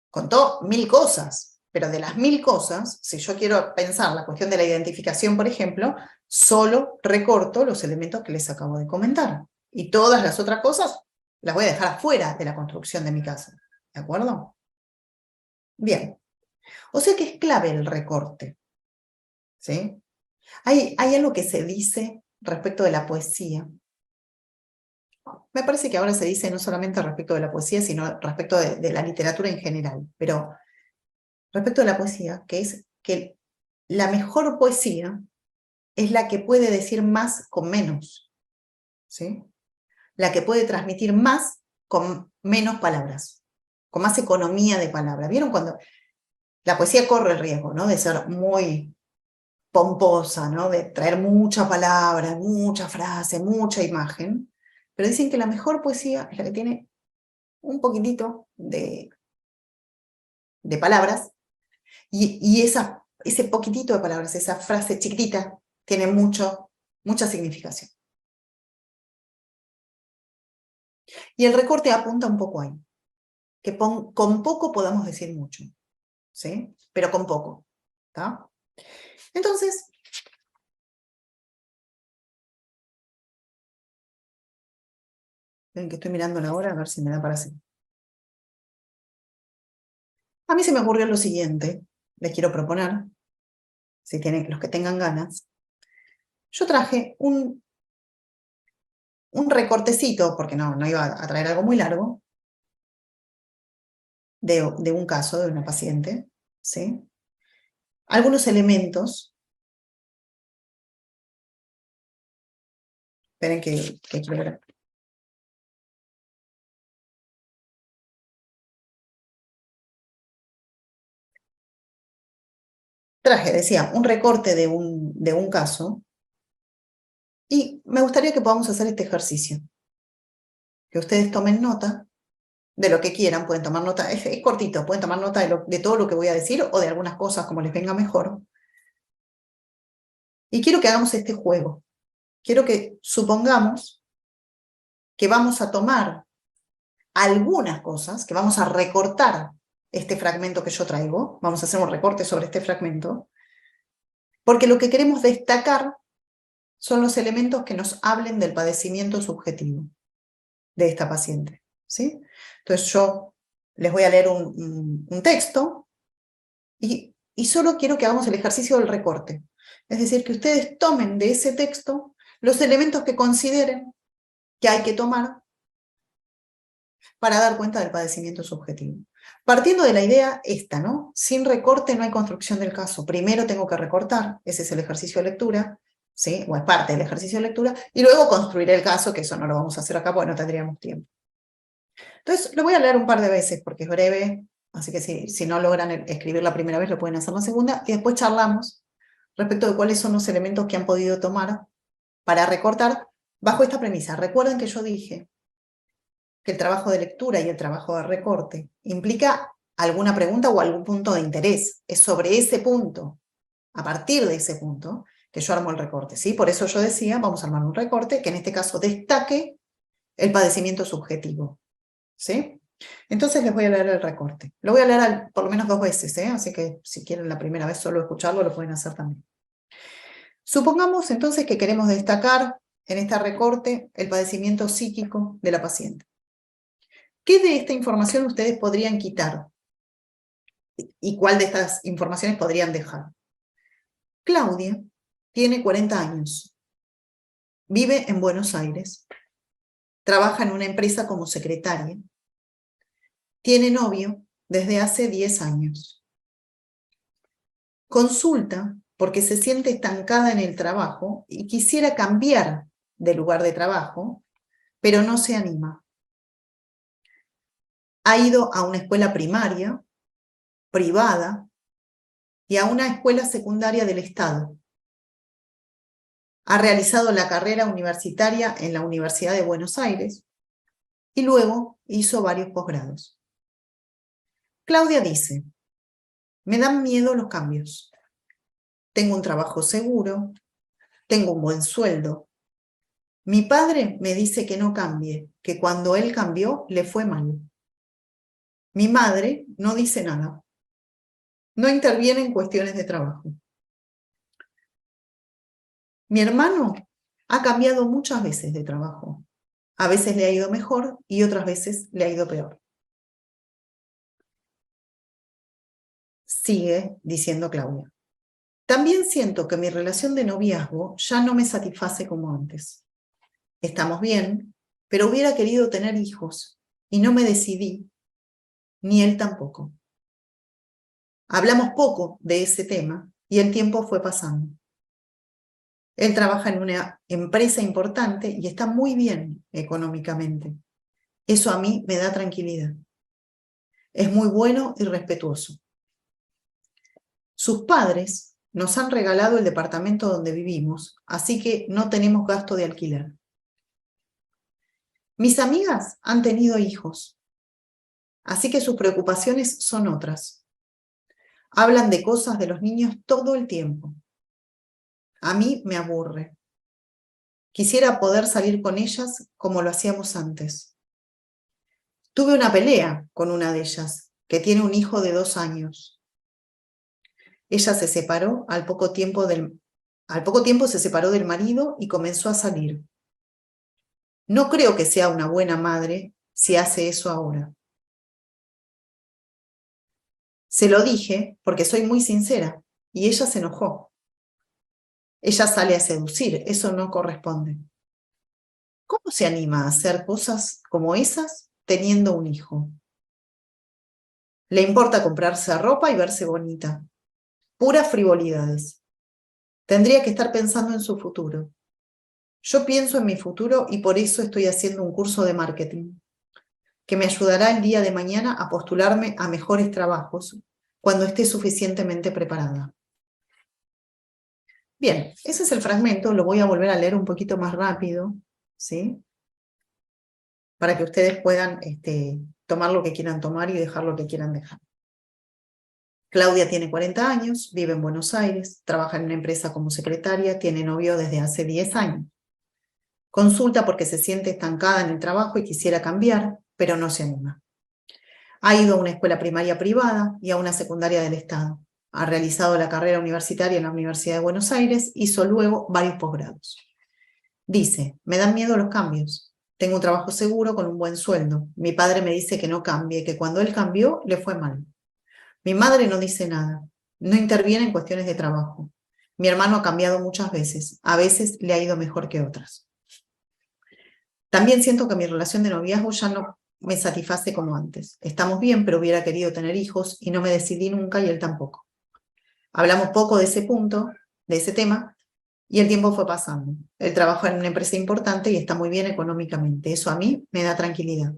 contó 1000 cosas, pero de las 1000 cosas, si yo quiero pensar la cuestión de la identificación, por ejemplo, solo recorto los elementos que les acabo de comentar. Y todas las otras cosas las voy a dejar afuera de la construcción de mi caso. ¿De acuerdo? Bien. O sea que es clave el recorte. ¿Sí? Hay algo que se dice respecto de la poesía. Me parece que ahora se dice no solamente respecto de la poesía, sino respecto de la literatura en general. Pero respecto de la poesía, que es que la mejor poesía es la que puede decir más con menos. ¿Sí? La que puede transmitir más con menos palabras, con más economía de palabras. ¿Vieron cuando la poesía corre el riesgo, ¿no? De ser muy pomposa, ¿no? De traer mucha palabra, mucha frase, mucha imagen, pero dicen que la mejor poesía es la que tiene un poquitito de palabras, y ese poquitito de palabras, esa frase chiquitita, tiene mucha significación. Y el recorte apunta un poco ahí, que con poco podamos decir mucho, ¿sí? Pero con poco, ¿está? Entonces, ven que estoy mirando la hora a ver si me da para hacer. A mí se me ocurrió lo siguiente, les quiero proponer, si tienen, los que tengan ganas, yo traje un recortecito, porque no iba a traer algo muy largo, de un caso, de una paciente, ¿sí? Algunos elementos. Esperen que quiero ver. Traje, decía, un recorte de un caso, y me gustaría que podamos hacer este ejercicio. Que ustedes tomen nota de lo que quieran, pueden tomar nota, es cortito, pueden tomar nota de todo lo que voy a decir o de algunas cosas como les venga mejor. Y quiero que hagamos este juego. Quiero que supongamos que vamos a tomar algunas cosas, que vamos a recortar este fragmento que yo traigo, vamos a hacer un recorte sobre este fragmento, porque lo que queremos destacar son los elementos que nos hablen del padecimiento subjetivo de esta paciente, ¿sí? Entonces yo les voy a leer un texto y solo quiero que hagamos el ejercicio del recorte. Es decir, que ustedes tomen de ese texto los elementos que consideren que hay que tomar para dar cuenta del padecimiento subjetivo. Partiendo de la idea esta, ¿no? Sin recorte no hay construcción del caso. Primero tengo que recortar, ese es el ejercicio de lectura, ¿sí? O es parte del ejercicio de lectura, y luego construir el caso, que eso no lo vamos a hacer acá porque no tendríamos tiempo. Entonces, lo voy a leer un par de veces porque es breve, así que si no logran escribir la primera vez, lo pueden hacer la segunda, y después charlamos respecto de cuáles son los elementos que han podido tomar para recortar bajo esta premisa. Recuerden que yo dije que el trabajo de lectura y el trabajo de recorte implica alguna pregunta o algún punto de interés. Es sobre ese punto, a partir de ese punto, que yo armo el recorte, ¿sí? Por eso yo decía, vamos a armar un recorte que en este caso destaque el padecimiento subjetivo, ¿sí? Entonces les voy a leer el recorte. Lo voy a leer por lo menos 2 veces, ¿eh? Así que si quieren la primera vez solo escucharlo, lo pueden hacer también. Supongamos entonces que queremos destacar en este recorte el padecimiento psíquico de la paciente. ¿Qué de esta información ustedes podrían quitar? ¿Y cuál de estas informaciones podrían dejar? Claudia tiene 40 años, vive en Buenos Aires, trabaja en una empresa como secretaria, tiene novio desde hace 10 años. Consulta porque se siente estancada en el trabajo y quisiera cambiar de lugar de trabajo, pero no se anima. Ha ido a una escuela primaria, privada, y a una escuela secundaria del Estado. Ha realizado la carrera universitaria en la Universidad de Buenos Aires y luego hizo varios posgrados. Claudia dice, me dan miedo los cambios. Tengo un trabajo seguro, tengo un buen sueldo. Mi padre me dice que no cambie, que cuando él cambió le fue mal. Mi madre no dice nada. No interviene en cuestiones de trabajo. Mi hermano ha cambiado muchas veces de trabajo. A veces le ha ido mejor y otras veces le ha ido peor. Sigue diciendo Claudia. También siento que mi relación de noviazgo ya no me satisface como antes. Estamos bien, pero hubiera querido tener hijos y no me decidí, ni él tampoco. Hablamos poco de ese tema y el tiempo fue pasando. Él trabaja en una empresa importante y está muy bien económicamente. Eso a mí me da tranquilidad. Es muy bueno y respetuoso. Sus padres nos han regalado el departamento donde vivimos, así que no tenemos gasto de alquiler. Mis amigas han tenido hijos, así que sus preocupaciones son otras. Hablan de cosas de los niños todo el tiempo. A mí me aburre. Quisiera poder salir con ellas como lo hacíamos antes. Tuve una pelea con una de ellas, que tiene un hijo de 2 años. Ella se separó al poco tiempo se separó del marido y comenzó a salir. No creo que sea una buena madre si hace eso ahora. Se lo dije porque soy muy sincera y ella se enojó. Ella sale a seducir, eso no corresponde. ¿Cómo se anima a hacer cosas como esas teniendo un hijo? Le importa comprarse ropa y verse bonita. Puras frivolidades. Tendría que estar pensando en su futuro. Yo pienso en mi futuro y por eso estoy haciendo un curso de marketing, que me ayudará el día de mañana a postularme a mejores trabajos cuando esté suficientemente preparada. Bien, ese es el fragmento, lo voy a volver a leer un poquito más rápido, ¿sí? Para que ustedes puedan tomar lo que quieran tomar y dejar lo que quieran dejar. Claudia tiene 40 años, vive en Buenos Aires, trabaja en una empresa como secretaria, tiene novio desde hace 10 años. Consulta porque se siente estancada en el trabajo y quisiera cambiar, pero no se anima. Ha ido a una escuela primaria privada y a una secundaria del Estado. Ha realizado la carrera universitaria en la Universidad de Buenos Aires, hizo luego varios posgrados. Dice, me dan miedo los cambios. Tengo un trabajo seguro con un buen sueldo. Mi padre me dice que no cambie, que cuando él cambió le fue mal. Mi madre no dice nada, no interviene en cuestiones de trabajo. Mi hermano ha cambiado muchas veces, a veces le ha ido mejor que otras. También siento que mi relación de noviazgo ya no me satisface como antes. Estamos bien, pero hubiera querido tener hijos y no me decidí nunca y él tampoco. Hablamos poco de ese punto, de ese tema, y el tiempo fue pasando. Él trabaja en una empresa importante y está muy bien económicamente. Eso a mí me da tranquilidad.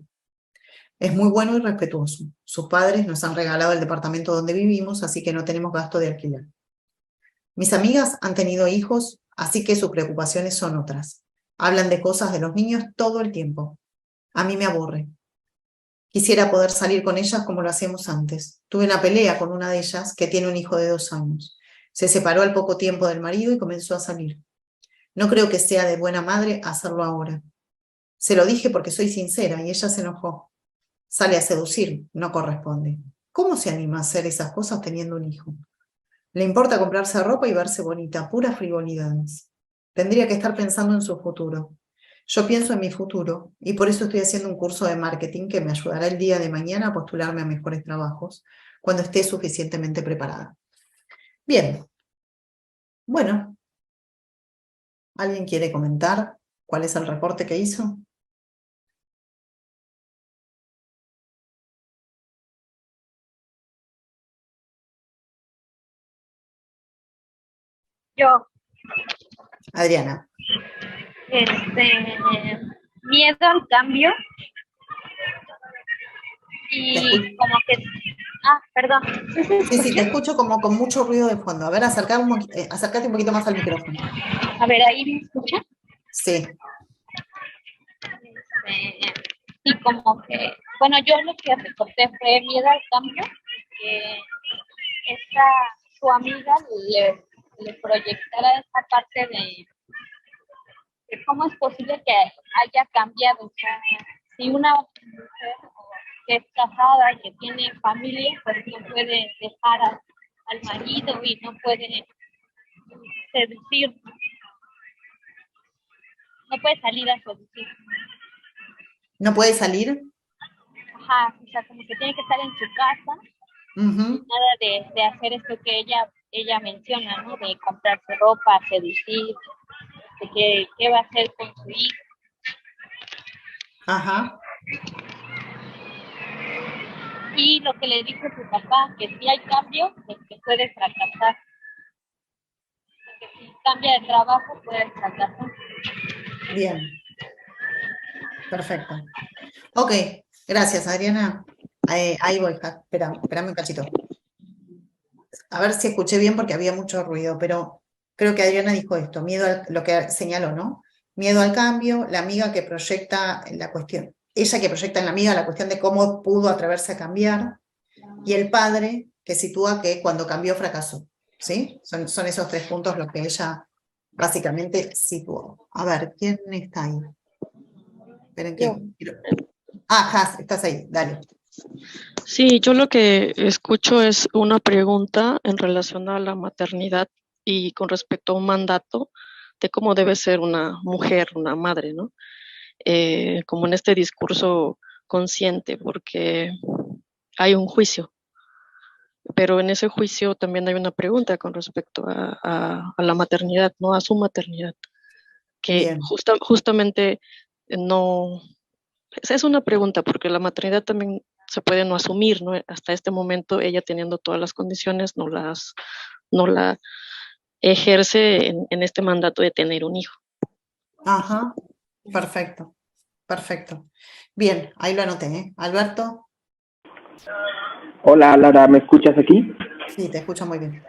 Es muy bueno y respetuoso. Sus padres nos han regalado el departamento donde vivimos, así que no tenemos gasto de alquiler. Mis amigas han tenido hijos, así que sus preocupaciones son otras. Hablan de cosas de los niños todo el tiempo. A mí me aburre. Quisiera poder salir con ellas como lo hacíamos antes. Tuve una pelea con una de ellas que tiene un hijo de 2 años. Se separó al poco tiempo del marido y comenzó a salir. No creo que sea de buena madre hacerlo ahora. Se lo dije porque soy sincera y ella se enojó. Sale a seducir, no corresponde. ¿Cómo se anima a hacer esas cosas teniendo un hijo? Le importa comprarse ropa y verse bonita, puras frivolidades. Tendría que estar pensando en su futuro. Yo pienso en mi futuro y por eso estoy haciendo un curso de marketing que me ayudará el día de mañana a postularme a mejores trabajos cuando esté suficientemente preparada. Bien. Bueno. ¿Alguien quiere comentar cuál es el reporte que hizo? Yo, Adriana. miedo al cambio y como que, perdón. Sí, te escucho como con mucho ruido de fondo. A ver, acércate un poquito más al micrófono. A ver, ahí me escuchan. Sí. Y como que, bueno, yo lo que reporté fue miedo al cambio, que su amiga le proyectara esa parte de cómo es posible que haya cambiado. O sea, si una mujer que es casada y que tiene familia, pues no puede dejar al marido y no puede seducir, no puede salir a seducir. ¿No puede salir? Ajá, o sea, como que tiene que estar en su casa. Nada de hacer esto que ella menciona, ¿no? De comprarse ropa, seducir, de qué va a hacer con su hijo. Ajá. Y lo que le dijo su papá, que si hay cambio, pues que puede fracasar. Porque si cambia de trabajo, puede fracasar. Bien. Perfecto. Ok, gracias, Adriana. Ahí voy, espérame un cachito. A ver si escuché bien porque había mucho ruido, pero creo que Adriana dijo esto, lo que señaló, ¿no? Miedo al cambio, la amiga que proyecta la cuestión, ella que proyecta en la amiga la cuestión de cómo pudo atreverse a cambiar, y el padre que sitúa que cuando cambió fracasó, ¿sí? Son esos 3 puntos los que ella básicamente situó. A ver, ¿quién está ahí? Esperen que... estás ahí, dale. Sí, yo lo que escucho es una pregunta en relación a la maternidad y con respecto a un mandato de cómo debe ser una mujer, una madre, ¿no? Como en este discurso consciente, porque hay un juicio. pero en ese juicio también hay una pregunta con respecto a la maternidad, ¿no? A su maternidad, que Bien. justamente no, es una pregunta porque la maternidad también se puede no asumir, ¿no? Hasta este momento ella teniendo todas las condiciones no la ejerce en este mandato de tener un hijo. Ajá, perfecto, perfecto. Bien, ahí lo anoté, ¿eh? Alberto, Hola, Lara, ¿me escuchas aquí? sí, te escucho muy bien.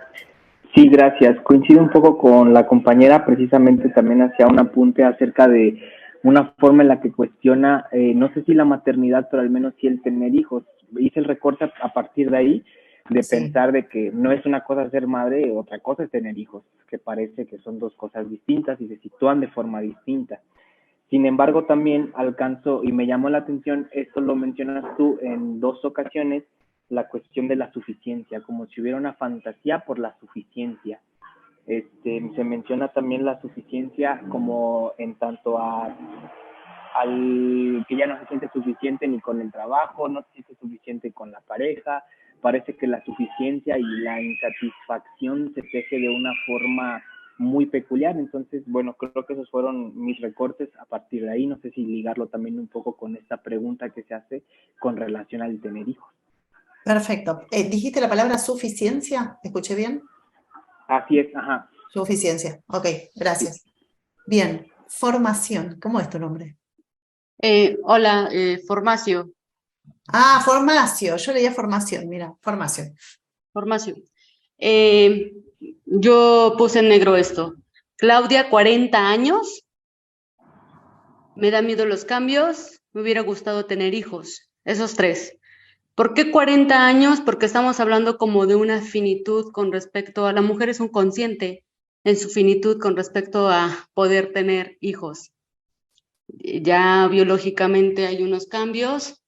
Sí, gracias. Coincido un poco con la compañera, precisamente también hacía un apunte acerca de una forma en la que cuestiona, no sé si la maternidad, pero al menos sí el tener hijos. Hice el recorte a partir de ahí, de Sí, pensar de que no es una cosa ser madre, otra cosa es tener hijos, que parece que son dos cosas distintas y se sitúan de forma distinta. Sin embargo, también alcanzo, y me llamó la atención, esto lo mencionas tú en dos ocasiones, la cuestión de la suficiencia, como si hubiera una fantasía por la suficiencia. Se menciona también la suficiencia como en tanto al que ya no se siente suficiente ni con el trabajo, no se siente suficiente con la pareja. Parece que la suficiencia y la insatisfacción se teje de una forma muy peculiar. Entonces, bueno, creo que esos fueron mis recortes a partir de ahí. No sé si ligarlo también un poco con esta pregunta que se hace con relación al tener hijos. perfecto. ¿Dijiste la palabra suficiencia? ¿Escuché bien? Así es, ajá. Suficiencia, ok, gracias. Bien, formación, ¿cómo es tu nombre? Hola, Formacio, Ah, formacio, yo leía formación, mira, formación. Formacio. Eh, yo puse en negro esto. Claudia, 40 años, me da miedo los cambios, me hubiera gustado tener hijos, esos tres. ¿Por qué 40 años? Porque estamos hablando como de una finitud con respecto a la mujer es un consciente en su finitud con respecto a poder tener hijos. Ya biológicamente hay unos cambios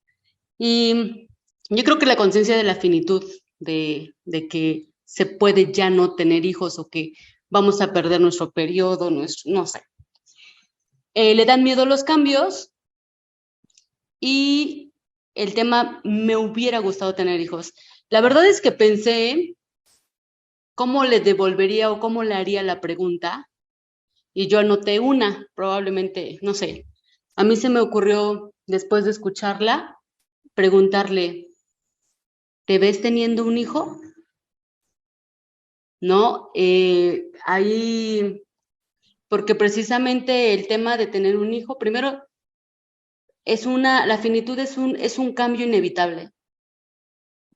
y yo creo que la conciencia de la finitud, de que se puede ya no tener hijos o que vamos a perder nuestro periodo, no sé. Le dan miedo los cambios y el tema me hubiera gustado tener hijos. La verdad es que pensé cómo le devolvería o cómo le haría la pregunta y yo anoté una, probablemente, no sé. A mí se me ocurrió, después de escucharla, preguntarle, ¿te ves teniendo un hijo? ¿No? Ahí, porque precisamente el tema de tener un hijo, primero, la finitud es un cambio inevitable,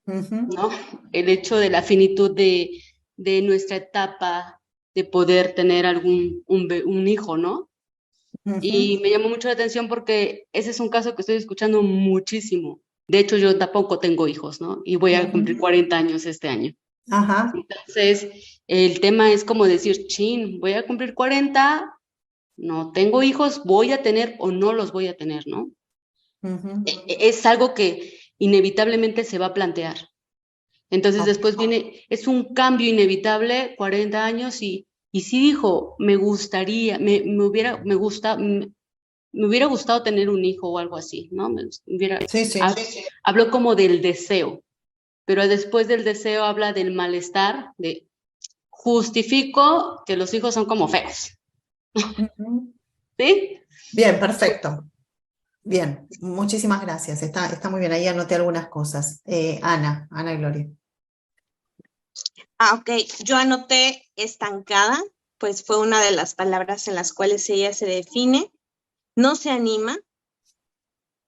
Ujú, ¿no? El hecho de la finitud de nuestra etapa de poder tener un hijo, ¿no? ujú, Y me llamó mucho la atención porque ese es un caso que estoy escuchando muchísimo. De hecho, yo tampoco tengo hijos, ¿no? Y voy a cumplir ujú. 40 años este año. Ajá, Entonces, el tema es como decir, chin, voy a cumplir 40, no tengo hijos, voy a tener o no los voy a tener, ¿no? ujú. Es algo que inevitablemente se va a plantear. Entonces Ok. después viene, es un cambio inevitable, 40 años, y sí dijo, me gustaría, me hubiera gustado tener un hijo o algo así, ¿no? Sí, sí. Habló como del deseo, pero después del deseo habla del malestar, de justifico que los hijos son como feos, Ujú. ¿sí? Bien, perfecto. Bien, muchísimas gracias. Está muy bien, ahí anoté algunas cosas. Ana Gloria. Ok, yo anoté estancada, pues fue una de las palabras en las cuales ella se define, no se anima,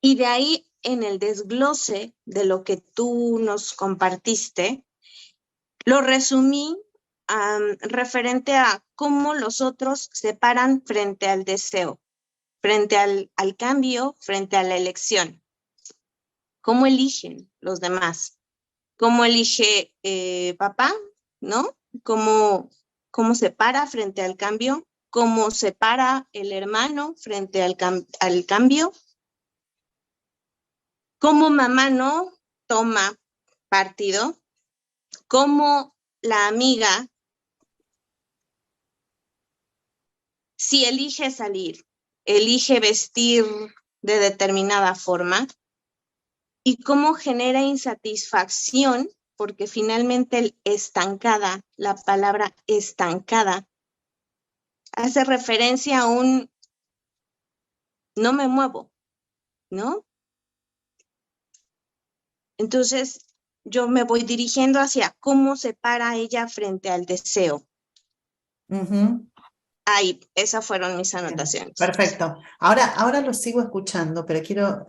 y de ahí en el desglose de lo que tú nos compartiste, lo resumí referente a cómo los otros se paran frente al deseo, frente al cambio, frente a la elección. ¿Cómo eligen los demás? ¿Cómo elige papá? ¿No? ¿Cómo se para frente al cambio? ¿Cómo se para el hermano frente al cambio? ¿Cómo mamá no toma partido? ¿Cómo la amiga, si elige salir, elige vestir de determinada forma? ¿Y cómo genera insatisfacción porque finalmente el estancada, la palabra estancada, hace referencia a un no me muevo, ¿no? Entonces, yo me voy dirigiendo hacia cómo se para ella frente al deseo. Ahí, esas fueron mis anotaciones. Perfecto. Ahora lo sigo escuchando, pero quiero...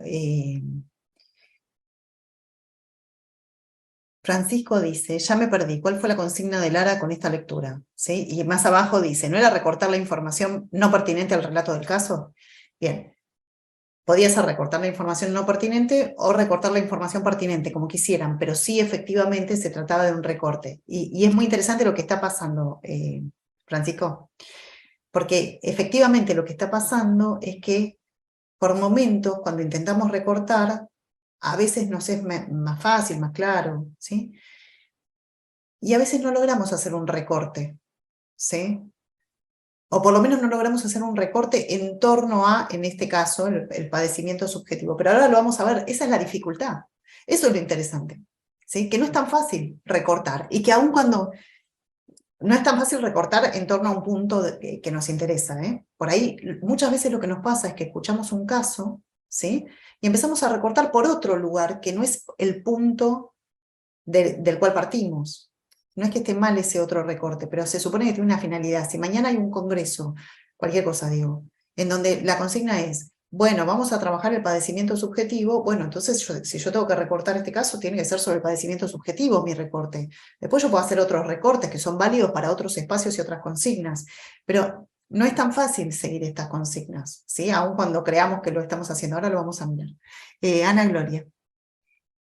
Francisco dice, ya me perdí, ¿cuál fue la consigna de Lara con esta lectura? ¿Sí? Y más abajo dice, ¿no era recortar la información no pertinente al relato del caso? Bien, podía ser recortar la información no pertinente o recortar la información pertinente, como quisieran, pero sí efectivamente se trataba de un recorte. Y es muy interesante lo que está pasando, Francisco, porque efectivamente lo que está pasando es que por momentos, cuando intentamos recortar, a veces nos es más fácil, más claro, ¿sí? Y a veces no logramos hacer un recorte, ¿sí? O por lo menos no logramos hacer un recorte en torno a, en este caso, el padecimiento subjetivo. Pero ahora lo vamos a ver, esa es la dificultad. Eso es lo interesante, ¿sí? Que no es tan fácil recortar, y que aun cuando no es tan fácil recortar en torno a un punto que nos interesa, ¿eh? Por ahí, muchas veces lo que nos pasa es que escuchamos un caso, ¿sí? Y empezamos a recortar por otro lugar que no es el punto del cual partimos. No es que esté mal ese otro recorte, pero se supone que tiene una finalidad. Si mañana hay un congreso, cualquier cosa digo, en donde la consigna es, bueno, vamos a trabajar el padecimiento subjetivo, bueno, entonces si yo tengo que recortar este caso, tiene que ser sobre el padecimiento subjetivo mi recorte. Después yo puedo hacer otros recortes que son válidos para otros espacios y otras consignas, pero no es tan fácil seguir estas consignas, ¿sí? Aun cuando creamos que lo estamos haciendo. Ahora lo vamos a mirar. Ana Gloria.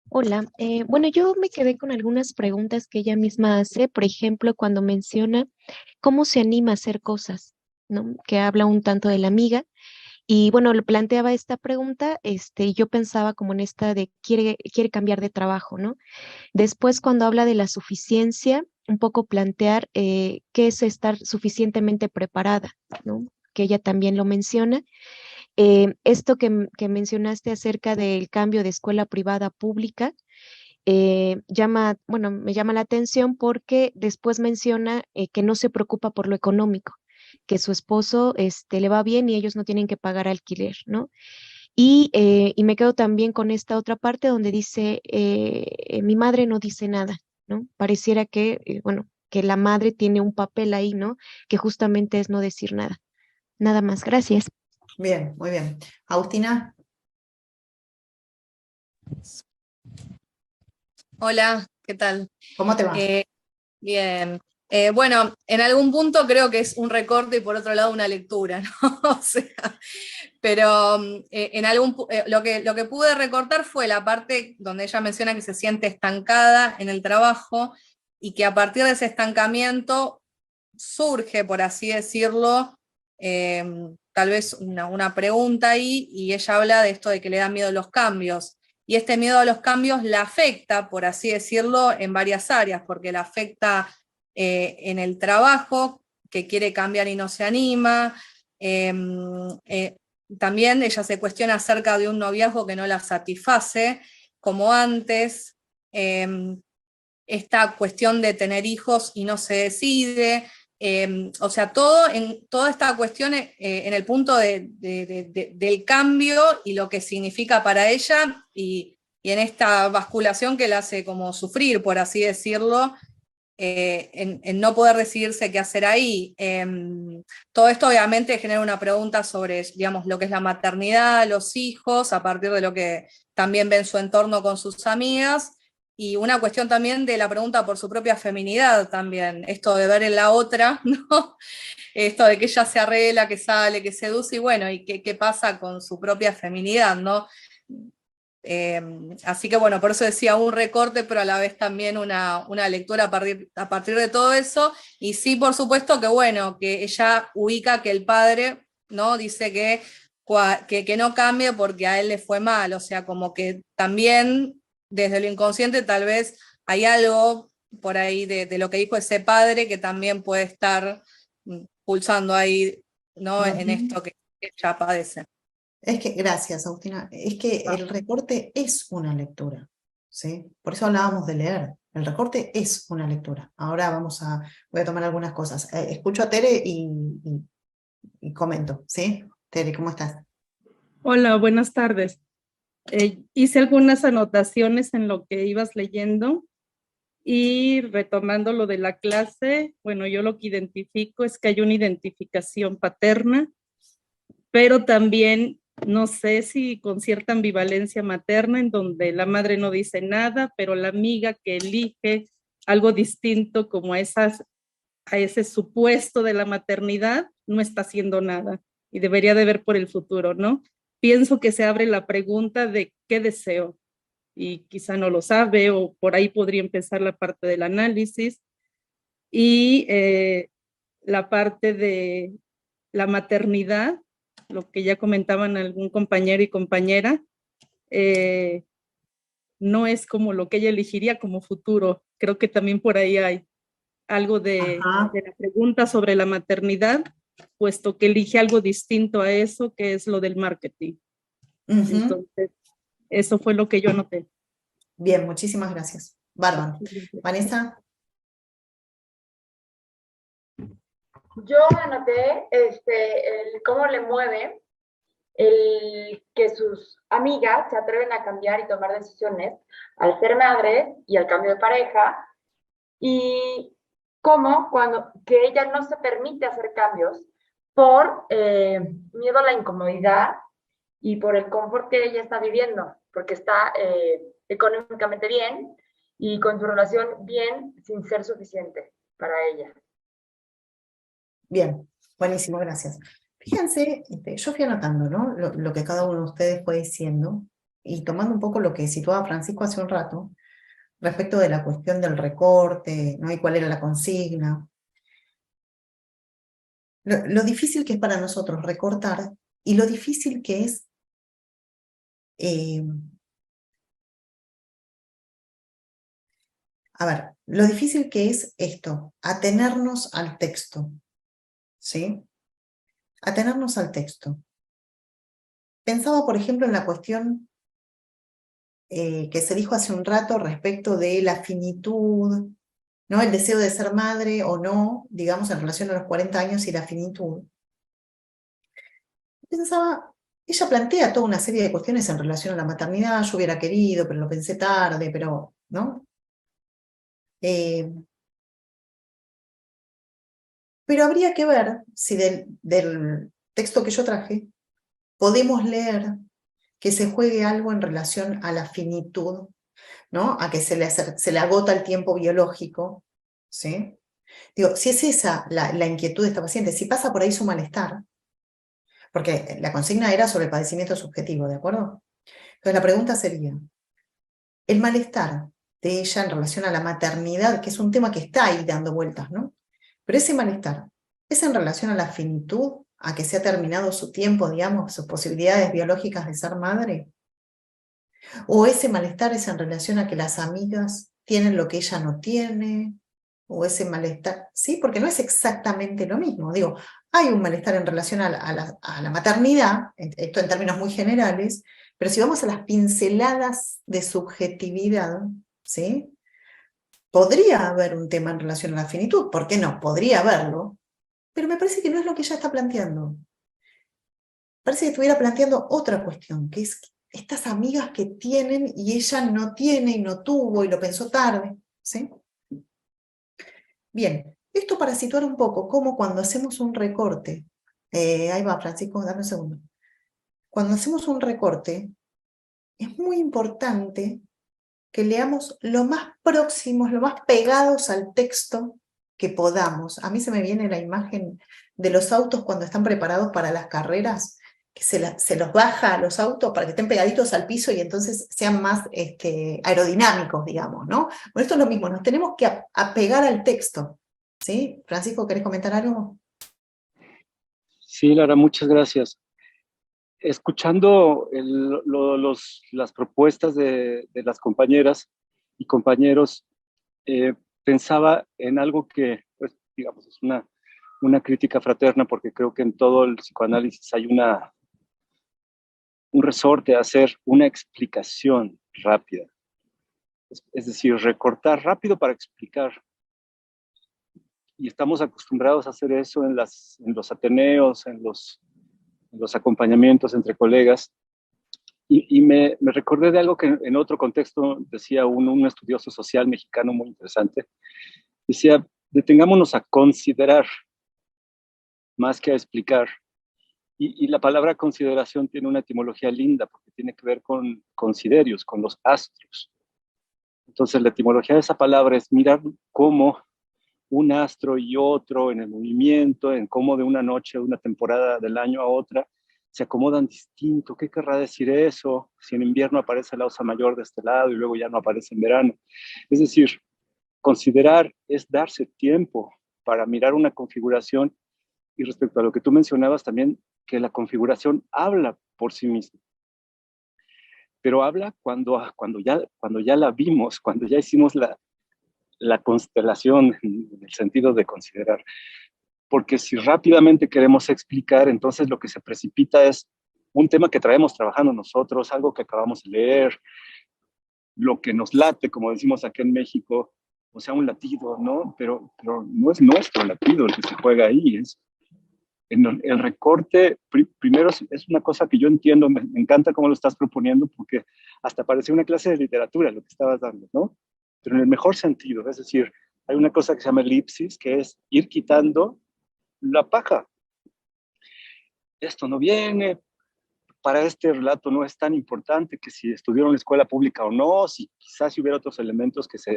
Hola, bueno, yo me quedé con algunas preguntas que ella misma hace, por ejemplo, cuando menciona cómo se anima a hacer cosas, ¿no? Que habla un tanto de la amiga, y bueno, le planteaba esta pregunta, y yo pensaba como en esta de quiere cambiar de trabajo, ¿no? Después, cuando habla de la suficiencia, un poco plantear qué es estar suficientemente preparada, ¿no? Que ella también lo menciona. Esto que mencionaste acerca del cambio de escuela privada a pública, me llama la atención porque después menciona que no se preocupa por lo económico, que su esposo le va bien y ellos no tienen que pagar alquiler, ¿no? Y me quedo también con esta otra parte donde dice, mi madre no dice nada, ¿no? Pareciera que, que la madre tiene un papel ahí, ¿no? Que justamente es no decir nada. Nada más, gracias. Bien, muy bien. Agustina. Hola, ¿qué tal? ¿Cómo te va? Bien. Bueno, en algún punto creo que es un recorte y por otro lado una lectura, ¿no? O sea, pero lo que pude recortar fue la parte donde ella menciona que se siente estancada en el trabajo y que a partir de ese estancamiento surge, por así decirlo, tal vez una pregunta ahí, y ella habla de esto de que le da miedo los cambios. Y este miedo a los cambios la afecta, por así decirlo, en varias áreas, porque la afecta en el trabajo, que quiere cambiar y no se anima. También ella se cuestiona acerca de un noviazgo que no la satisface, como antes. Esta cuestión de tener hijos y no se decide. O sea, toda esta cuestión en el punto del cambio y lo que significa para ella, y en esta basculación que la hace como sufrir, por así decirlo, en no poder decidirse qué hacer ahí. Todo esto obviamente genera una pregunta sobre, digamos, lo que es la maternidad, los hijos, a partir de lo que también ve en su entorno con sus amigas, y una cuestión también de la pregunta por su propia feminidad también, esto de ver en la otra, ¿no? Esto de que ella se arregla, que sale, que seduce, y bueno, y qué pasa con su propia feminidad, ¿no? Así que bueno, por eso decía un recorte, pero a la vez también una lectura a partir de todo eso. Y sí, por supuesto que bueno, que ella ubica que el padre, ¿no? Dice que no cambie porque a él le fue mal, o sea, como que también desde lo inconsciente tal vez hay algo por ahí de lo que dijo ese padre que también puede estar pulsando ahí, ¿no? En esto que ella padece. Es que, gracias, Agustina, es que el recorte es una lectura, ¿sí? Por eso hablábamos de leer. El recorte es una lectura. Ahora voy a tomar algunas cosas. Escucho a Tere y comento, ¿sí? Tere, ¿cómo estás? Hola, buenas tardes. Hice algunas anotaciones en lo que ibas leyendo y retomando lo de la clase, bueno, yo lo que identifico es que hay una identificación paterna, pero también no sé si con cierta ambivalencia materna en donde la madre no dice nada, pero la amiga que elige algo distinto como a ese supuesto de la maternidad no está haciendo nada y debería de ver por el futuro, ¿no? Pienso que se abre la pregunta de qué deseo y quizá no lo sabe o por ahí podría empezar la parte del análisis y la parte de la maternidad, lo que ya comentaban algún compañero y compañera, no es como lo que ella elegiría como futuro. Creo que también por ahí hay algo de la pregunta sobre la maternidad, puesto que elige algo distinto a eso, que es lo del marketing. Entonces, eso fue lo que yo anoté. Bien, muchísimas gracias. Bárbaro. Vanessa. Yo anoté cómo le mueve el que sus amigas se atreven a cambiar y tomar decisiones al ser madre y al cambio de pareja, y cómo que ella no se permite hacer cambios por miedo a la incomodidad y por el confort que ella está viviendo, porque está económicamente bien y con su relación bien sin ser suficiente para ella. Bien, buenísimo, gracias. Fíjense, yo fui anotando, ¿no? Lo que cada uno de ustedes fue diciendo y tomando un poco lo que situaba Francisco hace un rato respecto de la cuestión del recorte, ¿no? Y cuál era la consigna. Lo difícil que es para nosotros recortar y lo difícil que es lo difícil que es esto, atenernos al texto, ¿sí? Atenernos al texto. Pensaba, por ejemplo, en la cuestión que se dijo hace un rato respecto de la finitud, ¿no? El deseo de ser madre o no, digamos, en relación a los 40 años y la finitud. Pensaba, ella plantea toda una serie de cuestiones en relación a la maternidad. Yo hubiera querido, pero lo pensé tarde, pero, ¿no? Pero habría que ver si del texto que yo traje podemos leer que se juegue algo en relación a la finitud, ¿no? A que se le agota el tiempo biológico, ¿sí? Digo, si es esa la inquietud de esta paciente, si pasa por ahí su malestar, porque la consigna era sobre el padecimiento subjetivo, ¿de acuerdo? Entonces la pregunta sería, el malestar de ella en relación a la maternidad, que es un tema que está ahí dando vueltas, ¿no? Pero ese malestar, ¿es en relación a la finitud, a que se ha terminado su tiempo, digamos, sus posibilidades biológicas de ser madre? ¿O ese malestar es en relación a que las amigas tienen lo que ella no tiene? ¿O ese malestar? Sí, porque no es exactamente lo mismo. Digo, hay un malestar en relación a la maternidad, esto en términos muy generales, pero si vamos a las pinceladas de subjetividad, ¿sí? Podría haber un tema en relación a la finitud, ¿por qué no? Podría haberlo, pero me parece que no es lo que ella está planteando. Parece que estuviera planteando otra cuestión, que es estas amigas que tienen y ella no tiene y no tuvo y lo pensó tarde, ¿sí? Bien, esto para situar un poco cómo cuando hacemos un recorte, ahí va Francisco, dame un segundo. Cuando hacemos un recorte, es muy importante que leamos lo más próximos, lo más pegados al texto que podamos. A mí se me viene la imagen de los autos cuando están preparados para las carreras, que se los baja a los autos para que estén pegaditos al piso y entonces sean más aerodinámicos, digamos, ¿no? Bueno, esto es lo mismo, nos tenemos que apegar al texto, ¿sí? Francisco, ¿querés comentar algo? Sí, Lara, muchas gracias. Escuchando las propuestas de las compañeras y compañeros, pensaba en algo que, pues, digamos, es una crítica fraterna, porque creo que en todo el psicoanálisis hay un resorte a hacer una explicación rápida. Es decir, recortar rápido para explicar. Y estamos acostumbrados a hacer eso en los ateneos, en los acompañamientos entre colegas. Y me recordé de algo que en otro contexto decía un estudioso social mexicano muy interesante. Decía, detengámonos a considerar más que a explicar. Y la palabra consideración tiene una etimología linda porque tiene que ver con considerios, con los astros. Entonces la etimología de esa palabra es mirar cómo un astro y otro en el movimiento, en cómo de una noche, de una temporada del año a otra, se acomodan distinto. ¿Qué querrá decir eso? Si en invierno aparece la Osa Mayor de este lado y luego ya no aparece en verano. Es decir, considerar es darse tiempo para mirar una configuración, y respecto a lo que tú mencionabas también, que la configuración habla por sí misma. Pero habla cuando ya la vimos, cuando ya hicimos la constelación en el sentido de considerar. Porque si rápidamente queremos explicar, entonces lo que se precipita es un tema que traemos trabajando nosotros, algo que acabamos de leer, lo que nos late, como decimos aquí en México, o sea, un latido, ¿no? Pero no es nuestro latido el que se juega ahí, es el recorte. Primero es una cosa que yo entiendo, me encanta cómo lo estás proponiendo, porque hasta parece una clase de literatura lo que estabas dando, ¿no? Pero en el mejor sentido, es decir, hay una cosa que se llama elipsis, que es ir quitando la paja. Esto no viene, para este relato no es tan importante que si estudiaron en la escuela pública o no, si quizás si hubiera otros elementos que se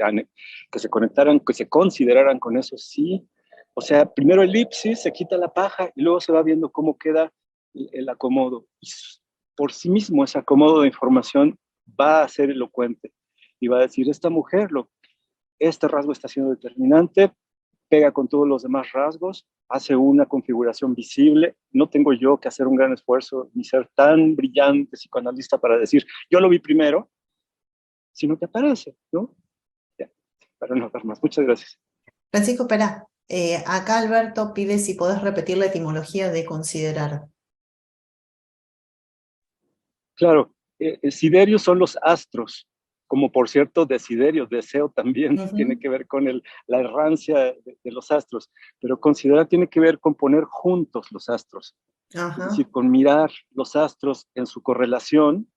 conectaran, que se consideraran con eso, sí. O sea, primero elipsis, se quita la paja y luego se va viendo cómo queda el acomodo. Y por sí mismo ese acomodo de información va a ser elocuente y va a decir, esta mujer, este rasgo está siendo determinante, pega con todos los demás rasgos, hace una configuración visible. No tengo yo que hacer un gran esfuerzo ni ser tan brillante psicoanalista para decir, yo lo vi primero, sino que aparece, ¿no? Ya, para no dar más. Muchas gracias. Francisco, espera. Acá Alberto pide si podés repetir la etimología de considerar. Claro, siderios son los astros, como por cierto desiderio, deseo también, tiene que ver con la errancia de los astros, pero considerar tiene que ver con poner juntos los astros, es decir, con mirar los astros en su correlación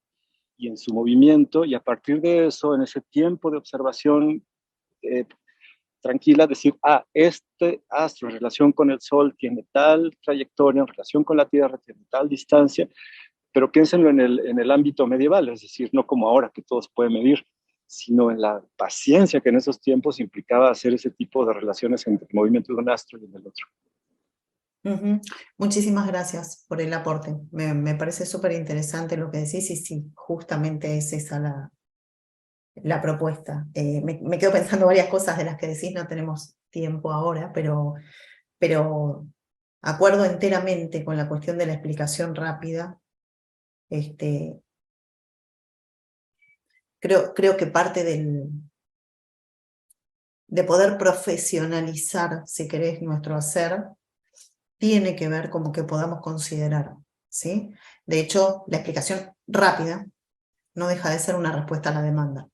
y en su movimiento, y a partir de eso, en ese tiempo de observación tranquila, decir, este astro en relación con el Sol tiene tal trayectoria, en relación con la Tierra tiene tal distancia, pero piénsenlo en el ámbito medieval, es decir, no como ahora que todo se puede medir, sino en la paciencia que en esos tiempos implicaba hacer ese tipo de relaciones entre el movimiento de un astro y el del otro. Muchísimas gracias por el aporte. Me parece súper interesante lo que decís y sí, justamente es esa la propuesta. Me quedo pensando varias cosas de las que decís, no tenemos tiempo ahora, pero acuerdo enteramente con la cuestión de la explicación rápida. Creo que parte de poder profesionalizar, si querés, nuestro hacer, tiene que ver con que podamos considerar, ¿sí? De hecho, la explicación rápida no deja de ser una respuesta a la demanda,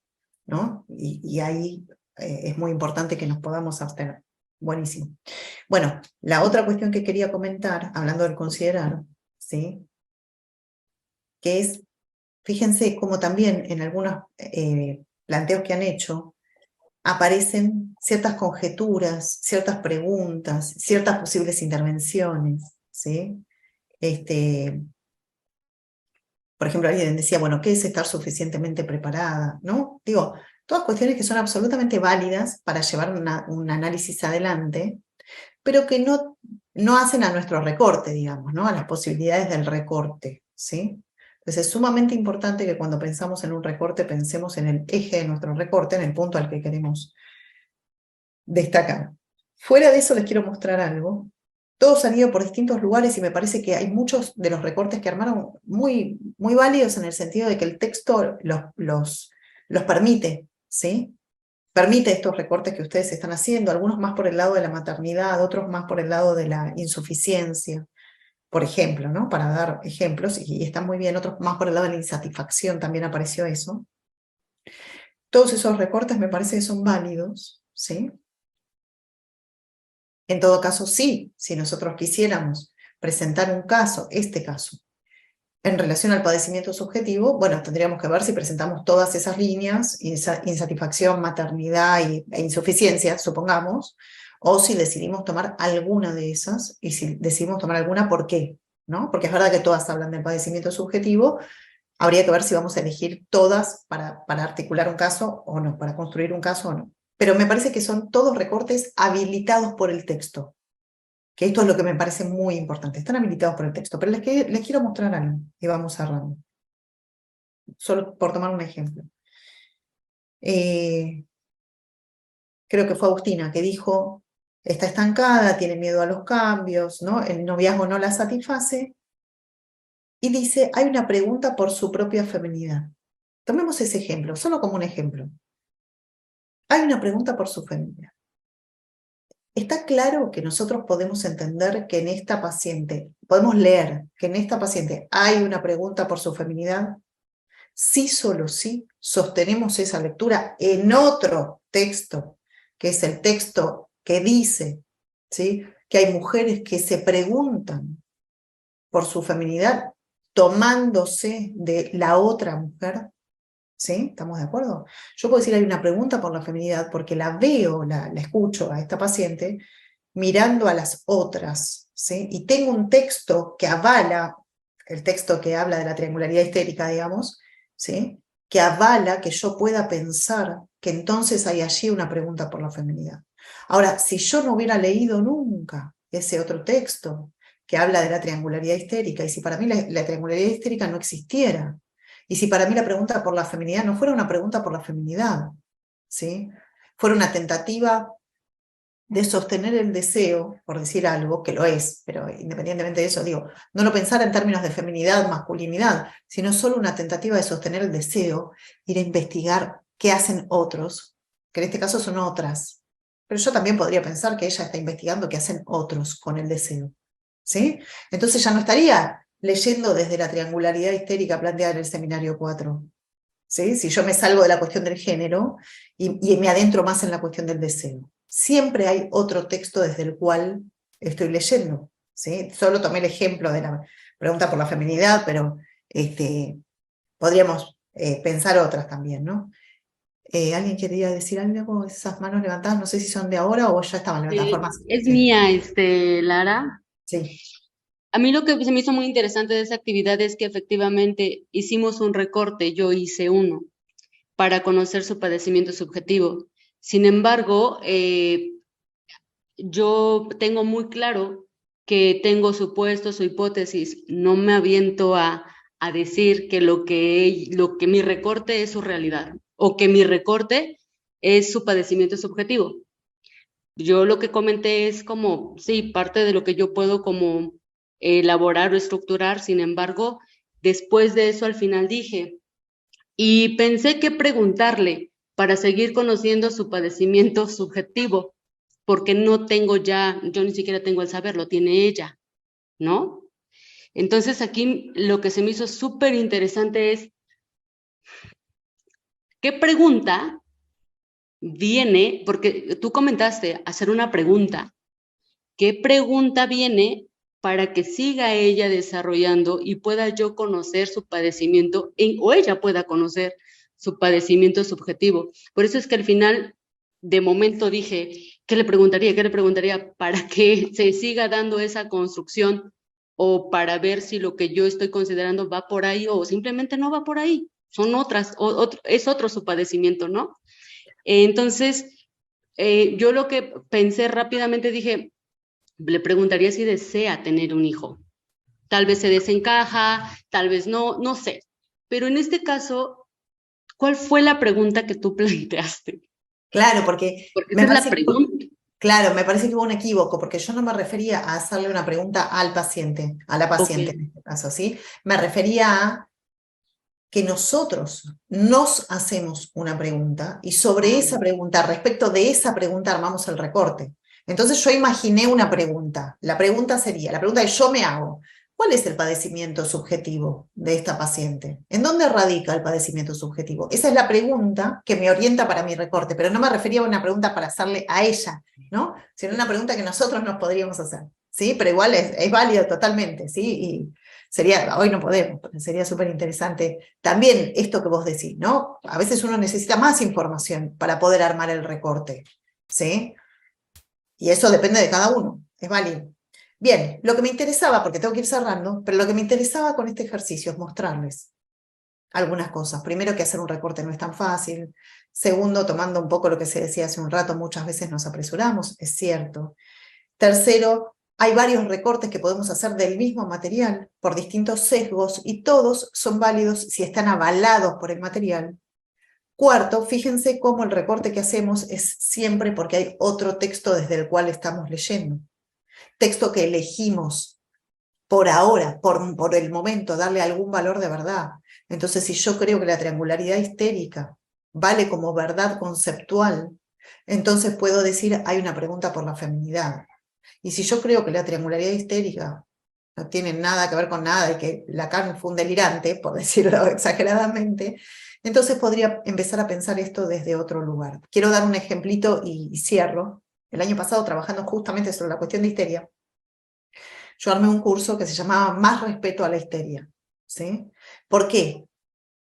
¿no? Y ahí es muy importante que nos podamos abstener. Buenísimo. Bueno, la otra cuestión que quería comentar, hablando del considerar, ¿sí? Que es, fíjense cómo también en algunos planteos que han hecho, aparecen ciertas conjeturas, ciertas preguntas, ciertas posibles intervenciones, ¿sí? Por ejemplo, alguien decía, bueno, ¿qué es estar suficientemente preparada? ¿No? Digo, todas cuestiones que son absolutamente válidas para llevar un análisis adelante, pero que no hacen a nuestro recorte, digamos, ¿no? A las posibilidades del recorte, ¿sí? Entonces es sumamente importante que cuando pensamos en un recorte, pensemos en el eje de nuestro recorte, en el punto al que queremos destacar. Fuera de eso les quiero mostrar algo. Todos han ido por distintos lugares y me parece que hay muchos de los recortes que armaron muy, muy válidos en el sentido de que el texto los permite, ¿sí? Permite estos recortes que ustedes están haciendo, algunos más por el lado de la maternidad, otros más por el lado de la insuficiencia, por ejemplo, ¿no? Para dar ejemplos, y están muy bien, otros más por el lado de la insatisfacción, también apareció eso. Todos esos recortes me parece que son válidos, ¿sí? En todo caso, sí, si nosotros quisiéramos presentar un caso, este caso, en relación al padecimiento subjetivo, bueno, tendríamos que ver si presentamos todas esas líneas, insatisfacción, maternidad e insuficiencia, supongamos, o si decidimos tomar alguna de esas, y si decidimos tomar alguna, ¿por qué? ¿No? Porque es verdad que todas hablan del padecimiento subjetivo, habría que ver si vamos a elegir todas para articular un caso o no, para construir un caso o no. Pero me parece que son todos recortes habilitados por el texto, que esto es lo que me parece muy importante. Están habilitados por el texto, pero les quiero mostrar algo y vamos cerrando. Solo por tomar un ejemplo. Creo que fue Agustina que dijo, está estancada, tiene miedo a los cambios, ¿no? El noviazgo no la satisface. Y dice, hay una pregunta por su propia feminidad. Tomemos ese ejemplo, solo como un ejemplo. Hay una pregunta por su feminidad. Está claro que nosotros podemos entender que en esta paciente, podemos leer que en esta paciente hay una pregunta por su feminidad. Sí, solo sí, sostenemos esa lectura en otro texto, que es el texto que dice, ¿sí?, que hay mujeres que se preguntan por su feminidad tomándose de la otra mujer. ¿Sí? ¿Estamos de acuerdo? Yo puedo decir, hay una pregunta por la feminidad porque la veo, la escucho a esta paciente mirando a las otras, ¿sí? Y tengo un texto que avala, el texto que habla de la triangularidad histérica, digamos, ¿sí?, que avala que yo pueda pensar que entonces hay allí una pregunta por la feminidad. Ahora, si yo no hubiera leído nunca ese otro texto que habla de la triangularidad histérica, y si para mí la triangularidad histérica no existiera, y si para mí la pregunta por la feminidad no fuera una pregunta por la feminidad, ¿sí?, fuera una tentativa de sostener el deseo, por decir algo, que lo es, pero independientemente de eso, digo, no lo pensar en términos de feminidad, masculinidad, sino solo una tentativa de sostener el deseo, ir a investigar qué hacen otros, que en este caso son otras. Pero yo también podría pensar que ella está investigando qué hacen otros con el deseo, ¿sí? Entonces ya no estaría leyendo desde la triangularidad histérica planteada en el seminario 4. ¿Sí? Si yo me salgo de la cuestión del género y me adentro más en la cuestión del deseo. Siempre hay otro texto desde el cual estoy leyendo. ¿Sí? Solo tomé el ejemplo de la pregunta por la feminidad, pero podríamos pensar otras también, ¿no? ¿Alguien quería decir algo? Esas manos levantadas, no sé si son de ahora o ya estaban levantadas. Es mía, Lara. Sí. A mí lo que se me hizo muy interesante de esa actividad es que efectivamente hicimos un recorte, yo hice uno, para conocer su padecimiento subjetivo. Sin embargo, yo tengo muy claro que tengo supuestos o hipótesis, no me aviento a decir que lo que mi recorte es su realidad, o que mi recorte es su padecimiento subjetivo. Yo lo que comenté es como, sí, parte de lo que yo puedo como elaborar o estructurar. Sin embargo, después de eso al final dije, y pensé qué preguntarle para seguir conociendo su padecimiento subjetivo, porque no tengo ya, yo ni siquiera tengo el saber, lo tiene ella, ¿no? Entonces aquí lo que se me hizo súper interesante es, ¿qué pregunta viene? Porque tú comentaste hacer una pregunta. ¿Qué pregunta viene para que siga ella desarrollando y pueda yo conocer su padecimiento, o ella pueda conocer su padecimiento subjetivo? Por eso es que al final, de momento dije, ¿qué le preguntaría? ¿Qué le preguntaría para que se siga dando esa construcción, o para ver si lo que yo estoy considerando va por ahí o simplemente no va por ahí? Son otras, es otro su padecimiento, ¿no? Entonces, yo lo que pensé rápidamente, dije, le preguntaría si desea tener un hijo. Tal vez se desencaja, tal vez no, no sé. Pero en este caso, ¿cuál fue la pregunta que tú planteaste? Claro, porque esa es la pregunta. Claro, me parece que hubo un equívoco, porque yo no me refería a hacerle una pregunta al paciente, a la paciente en este caso, ¿sí? Me refería a que nosotros nos hacemos una pregunta y sobre esa pregunta, respecto de esa pregunta armamos el recorte. Entonces yo imaginé una pregunta. La pregunta sería, la pregunta que yo me hago, ¿Cuál es el padecimiento subjetivo de esta paciente? ¿En dónde radica el padecimiento subjetivo? Esa es la pregunta que me orienta para mi recorte, pero no me refería a una pregunta para hacerle a ella, ¿no? Sino una pregunta que nosotros nos podríamos hacer, ¿sí? Pero igual es válido totalmente, ¿sí? Y sería, hoy no podemos, pero sería súper interesante también esto que vos decís, ¿no? A veces uno necesita más información para poder armar el recorte, ¿sí? Y eso depende de cada uno, es válido. Bien, lo que me interesaba, porque tengo que ir cerrando, pero lo que me interesaba con este ejercicio es mostrarles algunas cosas. Primero, que hacer un recorte no es tan fácil. Segundo, tomando un poco lo que se decía hace un rato, muchas veces nos apresuramos, es cierto. Tercero, hay varios recortes que podemos hacer del mismo material por distintos sesgos y todos son válidos si están avalados por el material. Cuarto, fíjense cómo el recorte que hacemos es siempre porque hay otro texto desde el cual estamos leyendo. Texto que elegimos por ahora, por el momento, darle algún valor de verdad. Entonces, si yo creo que la triangularidad histérica vale como verdad conceptual, entonces puedo decir, hay una pregunta por la feminidad. Y si yo creo que la triangularidad histérica no tiene nada que ver con nada y que Lacan fue un delirante, por decirlo exageradamente, entonces podría empezar a pensar esto desde otro lugar. Quiero dar un ejemplito y cierro. El año pasado, trabajando justamente sobre la cuestión de histeria, yo armé un curso que se llamaba Más respeto a la histeria, ¿sí? ¿Por qué?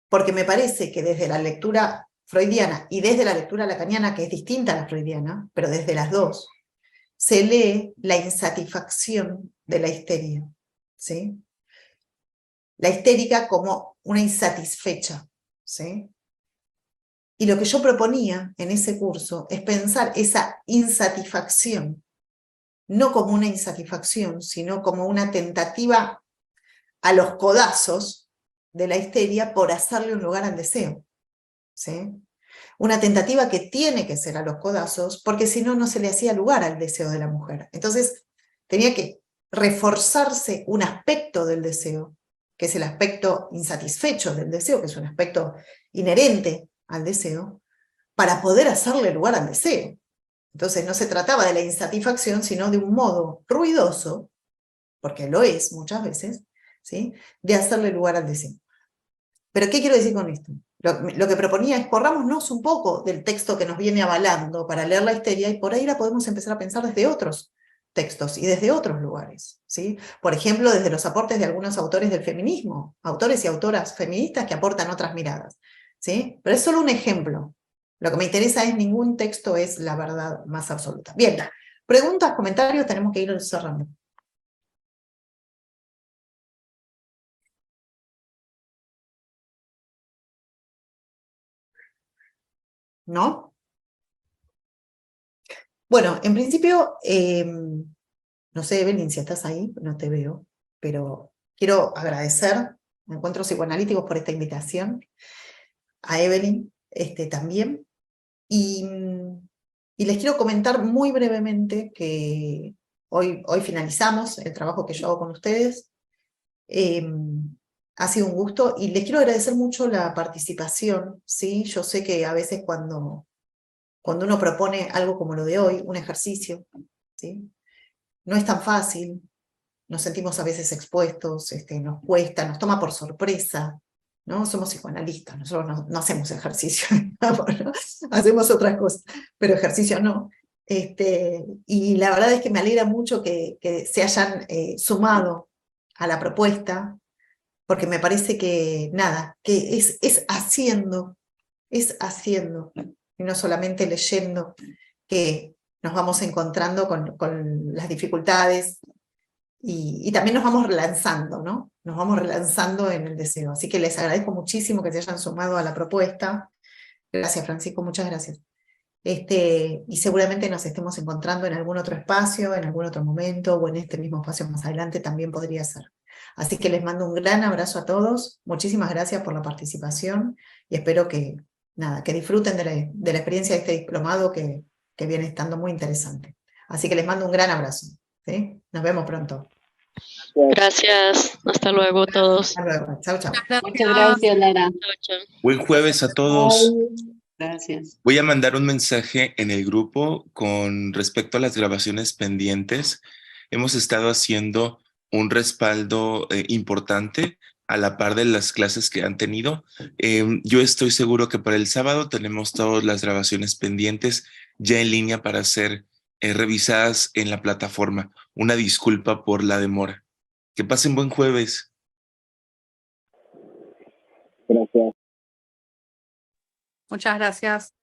Porque me parece que desde la lectura freudiana y desde la lectura lacaniana, que es distinta a la freudiana, pero desde las dos, se lee la insatisfacción de la histeria, ¿sí? La histérica como una insatisfecha, ¿sí? Y lo que yo proponía en ese curso es pensar esa insatisfacción, no como una insatisfacción, sino como una tentativa a los codazos de la histeria por hacerle un lugar al deseo, ¿sí? Una tentativa que tiene que ser a los codazos, porque si no, no se le hacía lugar al deseo de la mujer. Entonces, tenía que reforzarse un aspecto del deseo, que es el aspecto insatisfecho del deseo, que es un aspecto inherente al deseo, para poder hacerle lugar al deseo. Entonces no se trataba de la insatisfacción, sino de un modo ruidoso, porque lo es muchas veces, ¿sí?, de hacerle lugar al deseo. ¿Pero qué quiero decir con esto? Lo que proponía es corrámonos un poco del texto que nos viene avalando para leer la histeria y por ahí la podemos empezar a pensar desde otros textos y desde otros lugares, ¿sí? Por ejemplo, desde los aportes de algunos autores del feminismo, autores y autoras feministas que aportan otras miradas, ¿sí? Pero es solo un ejemplo. Lo que me interesa es ningún texto es la verdad más absoluta. Bien, preguntas, comentarios, tenemos que ir cerrando. ¿No? Bueno, en principio, no sé, Evelyn, si estás ahí, no te veo, pero quiero agradecer a Encuentros Psicoanalíticos por esta invitación, a Evelyn también, y les quiero comentar muy brevemente que hoy finalizamos el trabajo que yo hago con ustedes. Ha sido un gusto y les quiero agradecer mucho la participación, ¿sí? Yo sé que a veces cuando uno propone algo como lo de hoy, un ejercicio, ¿sí?, no es tan fácil, nos sentimos a veces expuestos, nos cuesta, nos toma por sorpresa, ¿no? Somos psicoanalistas, nosotros no hacemos ejercicio, ¿no? Hacemos otras cosas, pero ejercicio no. Y la verdad es que me alegra mucho que se hayan sumado a la propuesta, porque me parece que, nada, que es haciendo, y no solamente leyendo, que nos vamos encontrando con las dificultades y también nos vamos relanzando, ¿no? Nos vamos relanzando en el deseo. Así que les agradezco muchísimo que se hayan sumado a la propuesta. Gracias, Francisco, muchas gracias. Y seguramente nos estemos encontrando en algún otro espacio, en algún otro momento, o en este mismo espacio más adelante también podría ser. Así que les mando un gran abrazo a todos, muchísimas gracias por la participación, y espero que disfruten de la experiencia de este diplomado que viene estando muy interesante. Así que les mando un gran abrazo, ¿sí? Nos vemos pronto. Gracias, hasta luego todos. Hasta luego, chao, chao. Muchas gracias, Lara. Chao, chao. Buen jueves a todos. Gracias. Voy a mandar un mensaje en el grupo con respecto a las grabaciones pendientes. Hemos estado haciendo un respaldo importante a la par de las clases que han tenido. Yo estoy seguro que para el sábado tenemos todas las grabaciones pendientes ya en línea para ser revisadas en la plataforma. Una disculpa por la demora. Que pasen buen jueves. Gracias. Muchas gracias.